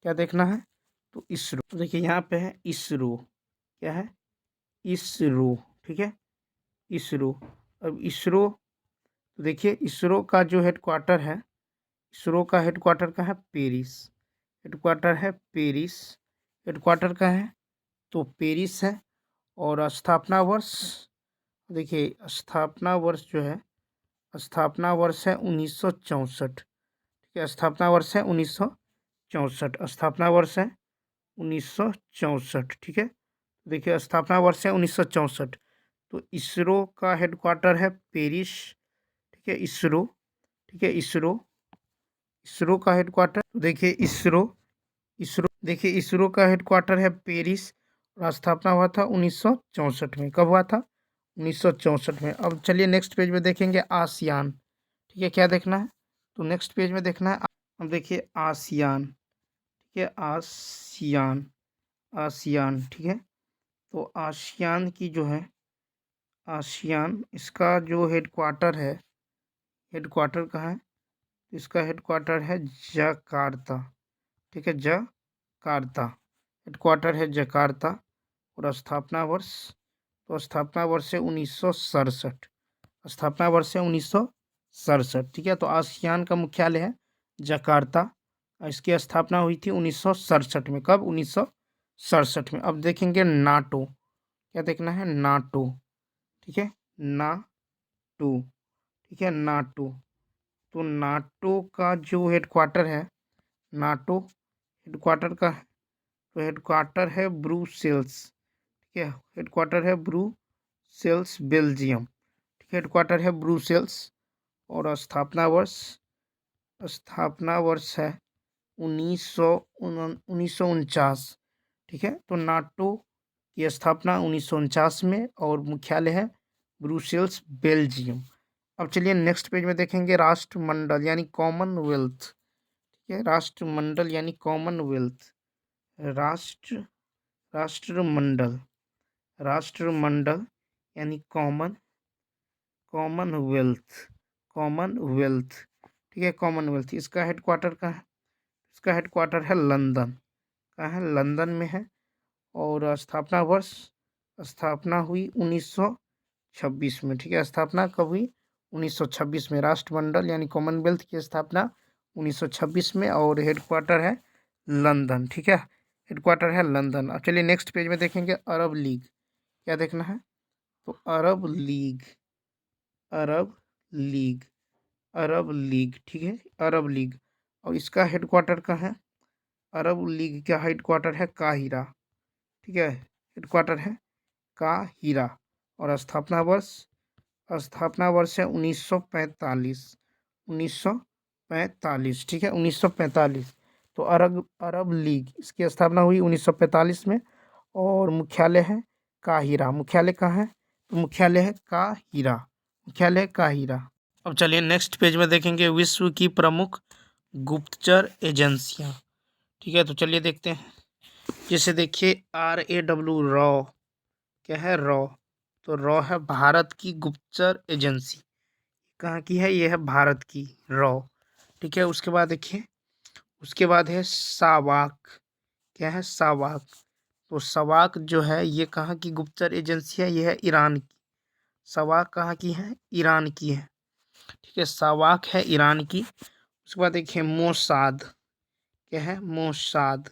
क्या देखना है? तो इसरो, तो देखिए यहाँ पे है इसरो, क्या है? इसरो, ठीक है, इसरो। अब इसरो, तो देखिए इसरो का जो हेडक्वार्टर है, इसरो का हेडक्वार्टर का है पेरिस, हेडक्वार्टर है पेरिस, हेडक्वार्टर का है तो पेरिस है। और स्थापना वर्ष, देखिए स्थापना वर्ष जो है, स्थापना वर्ष है 1964, ठीक है, स्थापना वर्ष है 1964, स्थापना वर्ष है 1964, ठीक है। देखिए स्थापना वर्ष है 1964। तो इसरो का हेडक्वार्टर है पेरिस, ठीक है, इसरो, ठीक है, इसरो, इसरो का हेडक्वार्टर, देखिए इसरो, इसरो, देखिए इसरो का हेडक्वार्टर है पेरिस और स्थापना हुआ था 1964 में। कब हुआ था? 1964 में। अब चलिए नेक्स्ट पेज में देखेंगे आसियान, ठीक है, क्या देखना है? तो नेक्स्ट पेज में देखना है, अब देखिए आसियान, ठीक है, आसियान, आसियान, ठीक है। तो आसियान की जो है, आसियान, इसका जो हेडक्वार्टर है, हेडक्वार्टर कहाँ है? इसका हेडक्वार्टर है जकार्ता, ठीक है, जकार्ता, हेडक्वार्टर है जकार्ता। और स्थापना वर्ष, तो स्थापना वर्ष है 1967, स्थापना वर्ष है 1967, ठीक है। तो आसियान का मुख्यालय है जकार्ता, इसकी स्थापना हुई थी 1967 में। कब? 1967 में। अब देखेंगे नाटो, क्या देखना है? नाटो, ठीक है, नाटो, ठीक है, नाटो। तो नाटो का जो हेडक्वार्टर है, नाटो हेडक्वार्टर का, तो हेडक्वार्टर है ब्रुसेल्स, ठीक है, हेडक्वार्टर है ब्रुसेल्स, बेल्जियम, ठीक है, हेडक्वार्टर है ब्रुसेल्स। और स्थापना वर्ष, स्थापना वर्ष है 1949, ठीक है। तो नाटो की स्थापना 1949 में और मुख्यालय है ब्रुसेल्स, बेल्जियम। अब चलिए नेक्स्ट पेज में देखेंगे राष्ट्रमंडल यानी कॉमनवेल्थ, ठीक है, राष्ट्रमंडल यानी कॉमनवेल्थ, राष्ट्रमंडल, राष्ट्रमंडल यानी कॉमनवेल्थ, कॉमनवेल्थ, ठीक है, कॉमनवेल्थ। इसका हेडक्वार्टर कहाँ है? इसका हेडक्वार्टर है लंदन, कहाँ है? लंदन में है। और स्थापना वर्ष, स्थापना हुई 1926 में, ठीक है, स्थापना कब हुई? 1926 में। राष्ट्रमंडल यानी कॉमनवेल्थ की स्थापना 1926 में और हेडक्वार्टर है लंदन, ठीक है, हेडक्वार्टर है लंदन। अब चलिए नेक्स्ट पेज में देखेंगे अरब लीग, क्या देखना है? तो अरब लीग, अरब लीग, अरब लीग, ठीक है, अरब लीग। और इसका हेडक्वार्टर कहाँ है? अरब लीग का हेडक्वार्टर है काहिरा, ठीक है, हेडक्वार्टर है काहिरा। और स्थापना वर्ष, स्थापना वर्ष है 1945, 1945, ठीक है, 1945। तो अरब लीग, इसकी स्थापना हुई 1945 में और मुख्यालय है काहिरा। मुख्यालय कहाँ है? तो मुख्यालय है काहिरा, मुख्यालय है काहिरा। अब चलिए नेक्स्ट पेज में देखेंगे विश्व की प्रमुख गुप्तचर एजेंसियां, ठीक है। तो चलिए देखते हैं, जैसे देखिए RAW, रॉ, क्या है? रॉ। तो रॉ है भारत की गुप्तचर एजेंसी, कहाँ की है? ये है भारत की, रॉ, ठीक है। उसके बाद देखिए, उसके बाद है सावाक, क्या है? सावाक। तो सवाक जो है ये कहाँ की गुप्तचर एजेंसी है? ये है ईरान की। सवाक कहाँ की है? ईरान की है, ठीक है, सवाक है ईरान की। उसके बाद देखिए मोसाद, क्या है? मोसाद,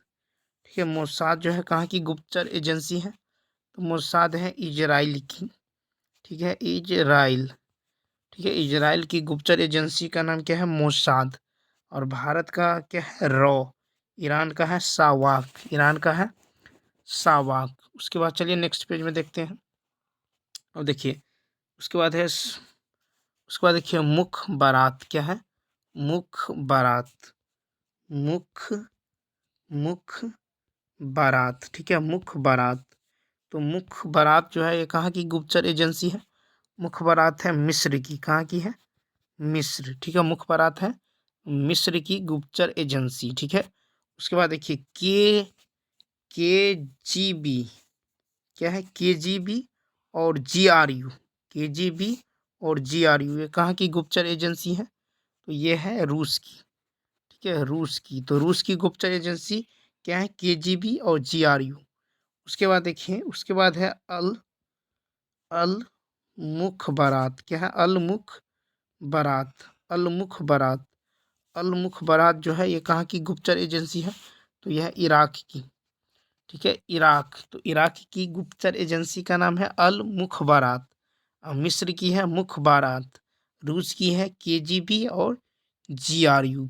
ठीक है, मोसाद जो है कहाँ की गुप्तचर एजेंसी है? तो मोसाद है इजराइल की, ठीक है, इजराइल, ठीक है, इजराइल की गुप्तचर एजेंसी का नाम क्या है? मोसाद। और भारत का क्या है रॉ, ईरान का है सावाक, ईरान का है सावाक। उसके बाद चलिए नेक्स्ट पेज में देखते हैं। और देखिए उसके बाद है उसके बाद देखिए मुख बारात क्या है, मुख बारात, मुख मुख बारात, ठीक है मुख बारात। तो मुख बारात जो है ये कहाँ की गुप्तचर एजेंसी है, मुख बारात है मिस्र की, कहाँ की है मिस्र, ठीक है मुख बारात है मिस्र की गुप्तचर एजेंसी, ठीक है। उसके बाद देखिए के जी बी क्या है, KGB और GRU, KGB और GRU ये कहाँ की गुप्तचर एजेंसी है, तो ये है रूस की, ठीक है रूस की। तो रूस की गुप्तचर एजेंसी क्या है, KGB और GRU। उसके बाद देखिए उसके बाद है अल मुख बारात, क्या है अल मुख बारात, अल मुख बारात, अल मुख बारात जो है ये कहाँ की गुप्तचर एजेंसी है, तो यह इराक की, ठीक है इराक। तो इराक की गुप्तचर एजेंसी का नाम है अल मुखबारात, और मिस्र की है मुखबारात, रूस की है KGB और GRU,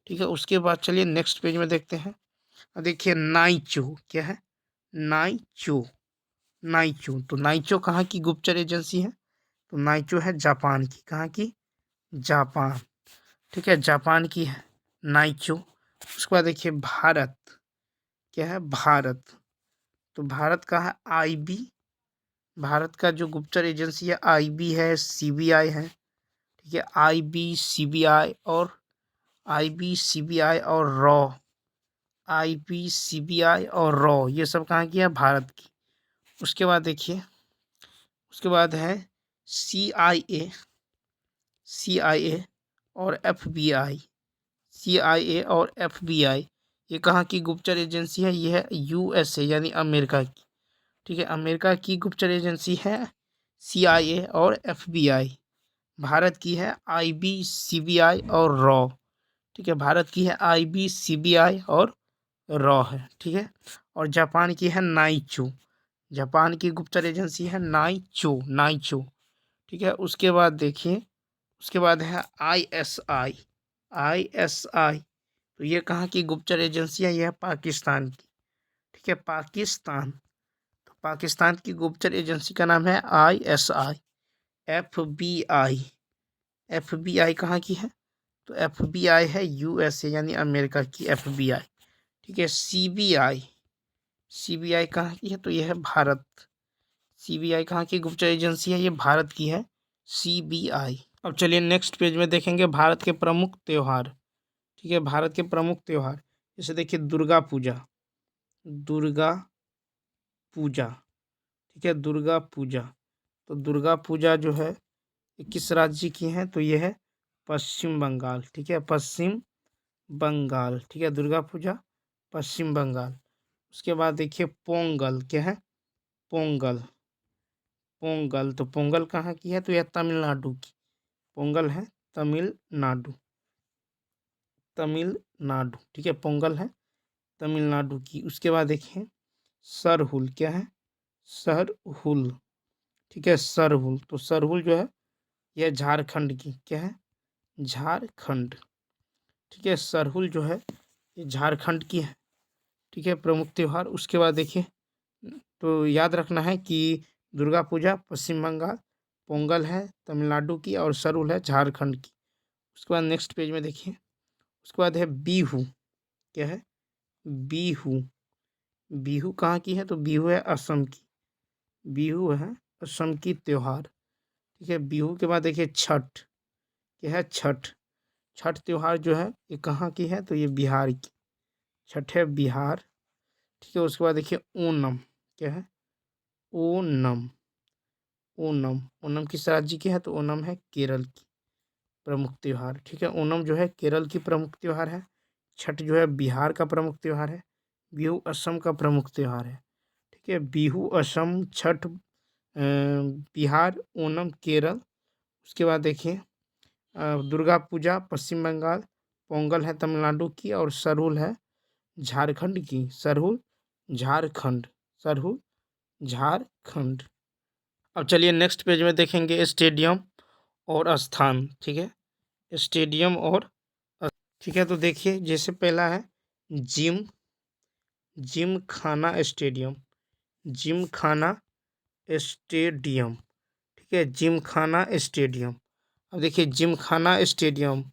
ठीक है। उसके बाद चलिए नेक्स्ट पेज में देखते हैं। देखिए नाइचो क्या है, नाइचो, नाइचो। तो नाइचो कहाँ की गुप्तचर एजेंसी है, तो नाइचो है जापान की, कहाँ की जापान, ठीक है जापान की है नाइचो। उसके बाद देखिए भारत क्या है, भारत। तो भारत का है IB, भारत का जो गुप्तचर एजेंसी है IB है, CBI है, ठीक है IB CBI और रॉ, IB CBI और रॉ ये सब कहाँ की है, भारत की। उसके बाद देखिए उसके बाद है CIA, CIA और FBI, CIA और FBI ये कहाँ की गुप्तचर एजेंसी है, ये है USA यानी अमेरिका की, ठीक है अमेरिका की गुप्तचर एजेंसी है CIA और FBI। भारत की है IB CBI और रॉ, ठीक है भारत की है IB CBI और रॉ है, ठीक है। और जापान की है नाइचो, जापान की गुप्तचर एजेंसी है नाइचो, नाइचो, ठीक है। उसके बाद देखिए उसके बाद है ISI, ISI। तो ये कहाँ की गुप्तचर एजेंसी है, यह है पाकिस्तान की, ठीक है पाकिस्तान। तो पाकिस्तान की गुप्तचर एजेंसी का नाम है ISI। FBI, FBI कहाँ की है, तो FBI है USA यानी अमेरिका की FBI, ठीक है। CBI, CBI कहाँ की है, तो यह है भारत, CBI कहाँ की गुप्तचर एजेंसी है, ये भारत की है CBI। अब चलिए नेक्स्ट पेज में देखेंगे भारत के प्रमुख त्योहार, ठीक है भारत के प्रमुख त्योहार। जैसे देखिए दुर्गा पूजा, दुर्गा पूजा, ठीक है दुर्गा पूजा। तो दुर्गा पूजा जो है ये किस राज्य की है, तो ये है पश्चिम बंगाल, ठीक है पश्चिम बंगाल, ठीक है दुर्गा पूजा पश्चिम बंगाल। उसके बाद देखिए पोंगल क्या है, पोंगल, पोंगल। तो पोंगल कहाँ की है, तो यह तमिलनाडु की, पोंगल है तमिलनाडु, तमिलनाडु, ठीक है पोंगल है तमिलनाडु की। उसके बाद देखिए सरहुल क्या है, सरहुल, ठीक है सरहुल। तो सरहुल जो है यह झारखंड की क्या है, झारखंड, ठीक है सरहुल जो है ये झारखंड की है, ठीक है प्रमुख त्योहार। उसके बाद देखिए तो याद रखना है कि दुर्गा पूजा पश्चिम बंगाल, पोंगल है तमिलनाडु की और सरहुल है झारखंड की। उसके बाद नेक्स्ट पेज में देखिए उसके बाद है बिहू क्या है, बिहू, बिहू कहाँ की है, तो बिहू है असम की, बिहू है असम की त्योहार, ठीक है। बिहू के बाद देखिए छठ क्या है, छठ, छठ त्योहार जो है ये कहाँ की है, तो ये बिहार की, छठ है बिहार, ठीक है। उसके बाद देखिए ओणम क्या है, ओणम, ओणम, ओणम किस राज्य की है, तो ओणम है केरल की प्रमुख त्योहार, ठीक है ओणम जो है केरल की प्रमुख त्योहार है। छठ जो है बिहार का प्रमुख त्योहार है, बिहू असम का प्रमुख त्योहार है, ठीक है बिहू असम, छठ बिहार, ओणम केरल। उसके बाद देखिए दुर्गा पूजा पश्चिम बंगाल, पोंगल है तमिलनाडु की और सरहुल है झारखंड की, सरहुल झारखंड, सरहुल झारखंड। अब चलिए नेक्स्ट पेज में देखेंगे स्टेडियम और स्थान, ठीक है स्टेडियम और ठीक है, तो देखिए जैसे पहला है जिम जिम खाना स्टेडियम, जिम खाना स्टेडियम। ठीक है, जिम खाना स्टेडियम। अब देखिए जिम खाना स्टेडियम,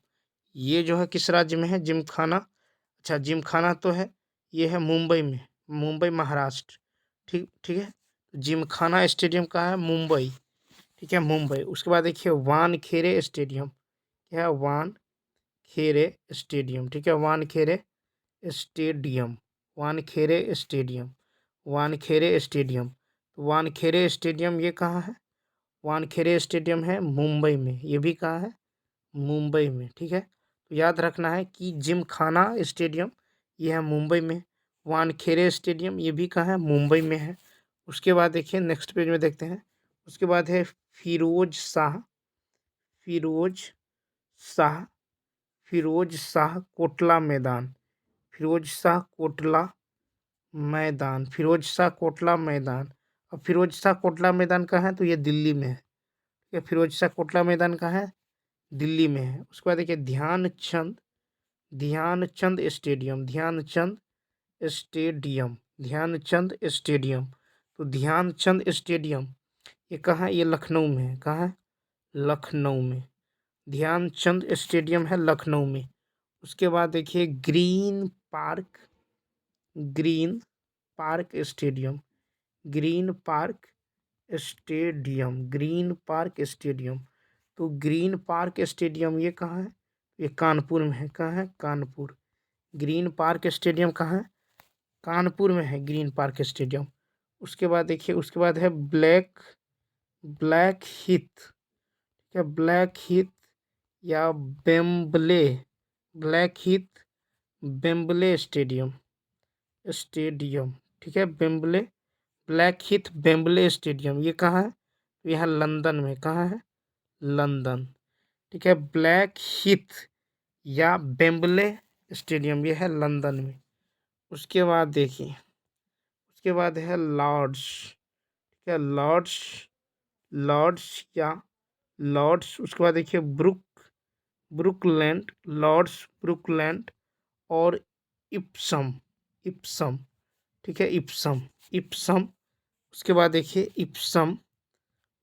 ये जो है किस राज्य में है जिम खाना? अच्छा, जिम खाना तो है, ये है मुंबई में, मुंबई महाराष्ट्र। ठीक ठीक है, जिम खाना स्टेडियम का है मुंबई। ठीक है, मुंबई। उसके बाद देखिए वानखेड़े स्टेडियम, क्या है? वानखेड़े स्टेडियम। ठीक है, Wankhede stadium, Wankhede stadium, Wankhede stadium. तो वानखेड़े स्टेडियम ये कहाँ है? वानखेड़े स्टेडियम है मुंबई में। ये भी कहाँ है? मुंबई में। ठीक है, तो याद रखना है कि जिमखाना स्टेडियम ये है मुंबई में, वानखेड़े स्टेडियम ये भी कहाँ है? मुंबई में है। उसके बाद देखिए नेक्स्ट पेज में देखते हैं। उसके बाद है फिरोज शाह, फिरोज शाह, फिरोज शाह कोटला मैदान, फिरोज शाह कोटला मैदान, फिरोज शाह कोटला मैदान। अब फिरोज शाह कोटला मैदान कहाँ है? तो ये दिल्ली में है। ये फिरोज शाह कोटला मैदान कहाँ है? दिल्ली में है। उसके बाद देखिए Dhyanchand, Dhyanchand stadium, Dhyanchand stadium, Dhyanchand stadium. तो ध्यानचंद स्टेडियम ये कहाँ है? ये लखनऊ में है। कहाँ है? लखनऊ में। ध्यानचंद स्टेडियम है लखनऊ में। उसके बाद देखिए green park, green park stadium, green park stadium, green park stadium. तो ग्रीन पार्क स्टेडियम ये कहाँ है? ये कानपुर में है। कहाँ है? कानपुर। ग्रीन पार्क स्टेडियम कहाँ है? कानपुर में है ग्रीन पार्क स्टेडियम। उसके बाद देखिए, उसके बाद है ब्लैक ब्लैक हीथ, क्या? ब्लैक हीथ या बेम्बले, ब्लैक हीथ बेम्बले स्टेडियम, स्टेडियम। ठीक है, बेम्बले, ब्लैक हीथ बेम्बले स्टेडियम ये कहाँ है? यह है लंदन में। कहाँ है? लंदन। ठीक है, ब्लैक हीथ या बेम्बले स्टेडियम ये है लंदन में। उसके बाद देखिए, उसके बाद है लॉर्ड्स, ठीक है, लॉर्ड्स, लॉर्ड्स या लॉर्ड्स। उसके बाद देखिए ब्रुकलैंड, लॉर्ड्स ब्रुकलैंड और इप्सम, इप्सम। ठीक है, इप्सम, इप्सम। उसके बाद देखिए इप्सम,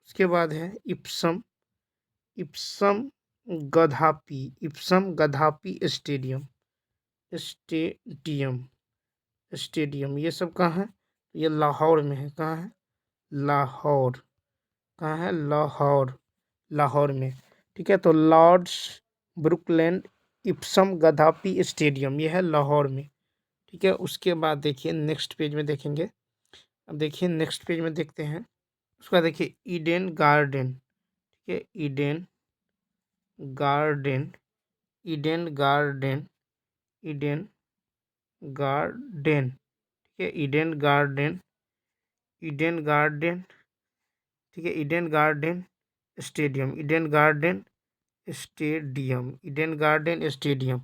उसके बाद है इप्सम, इप्सम गधापी, इप्सम गधापी स्टेडियम, स्टेडियम, स्टेडियम। ये सब कहाँ है? ये लाहौर में है। कहाँ है? लाहौर। कहाँ है? लाहौर, लाहौर में। ठीक है, तो लॉर्ड्स ब्रुकलैंड इप्सम गधापी स्टेडियम ये है लाहौर में। ठीक है, उसके बाद देखिए नेक्स्ट पेज में देखेंगे। अब देखिए नेक्स्ट पेज में देखते हैं। उसका देखिए ईडन गार्डन, ठीक है, Eden garden, Eden garden, Eden garden. ठीक है, ईडन गार्डन, ईडन गार्डन। ठीक है, Eden garden stadium, Eden garden stadium, Eden garden stadium.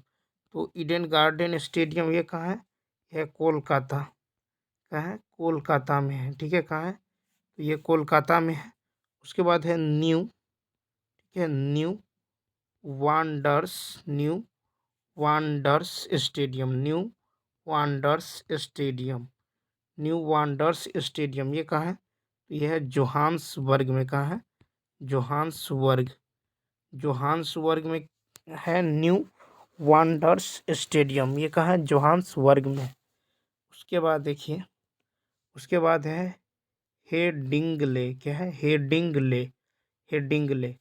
तो ईडन गार्डन स्टेडियम ये कहाँ है? यह कोलकाता, कहाँ है? कोलकाता में है। ठीक है, कहाँ है? तो ये कोलकाता में है। उसके बाद है न्यू, ठीक है, new वांडर्स, new वांडर्स stadium, new वांडर्स stadium, new वांडर्स stadium ये कहाँ है? तो यह है जोहान्सबर्ग में। कहाँ है? जोहान्सबर्ग, जोहान्सबर्ग में है न्यू वांडर्स स्टेडियम ये कहाँ है? जोहान्सबर्ग में। उसके बाद देखिए, उसके बाद है हेडिंगले, क्या है? Headingley, Headingley,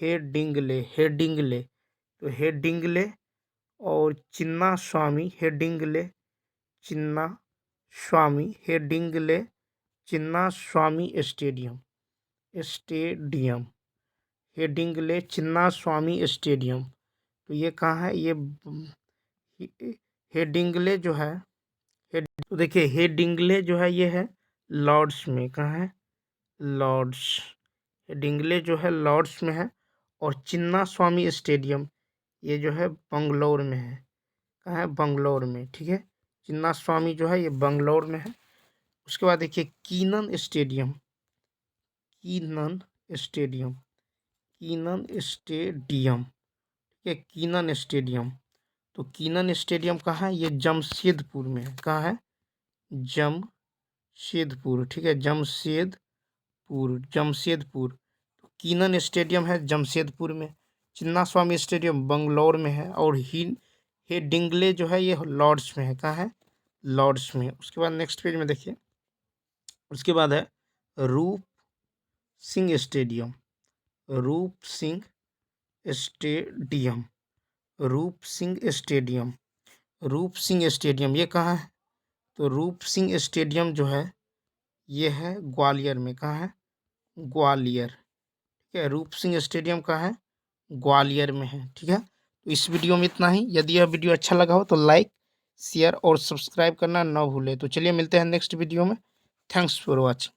Headingley, Headingley. तो हेडिंगले और चिन्ना स्वामी हेडिंगले, चिन्ना स्वामी हेडिंगले, चिन्ना स्वामी स्टेडियम, स्टेडियम, हेडिंगले चिन्ना स्वामी स्टेडियम। तो ये कहाँ है? ये हेडिंगले जो है, तो देखिए हेडिंगले जो है ये है लॉर्ड्स में। कहाँ है? लॉर्ड्स। हेडिंगले जो है लॉर्ड्स में है। और चिन्ना स्वामी स्टेडियम ये जो है बंगलोर में है। कहाँ है? बंगलोर में। ठीक है, चिन्ना स्वामी जो है ये बंगलोर में है। उसके बाद देखिए Keenan stadium, Keenan stadium, Keenan stadium, ठीक है, कीनन स्टेडियम। तो कीनन स्टेडियम कहाँ है? ये जमशेदपुर में है। कहाँ है? जमशेदपुर। ठीक है, जमशेदपुर। तो कीनन स्टेडियम है जमशेदपुर में। चिन्ना स्वामी स्टेडियम बंगलौर में है। और हेडिंग्ले जो है ये लॉर्ड्स में है। कहाँ है? लॉर्ड्स में। उसके बाद नेक्स्ट पेज में देखिए, उसके बाद है रूप सिंह स्टेडियम। रूप सिंह स्टेडियम। रूप सिंह स्टेडियम। रूप सिंह स्टेडियम ये कहाँ है? तो रूप सिंह स्टेडियम जो है ये है ग्वालियर में। कहाँ है? ग्वालियर। ठीक है, रूप सिंह स्टेडियम कहाँ है? ग्वालियर में है। ठीक है, तो इस वीडियो में इतना ही। यदि यह वीडियो अच्छा लगा हो तो लाइक, शेयर और सब्सक्राइब करना ना भूलें। तो चलिए मिलते हैं नेक्स्ट वीडियो में। Thanks for watching.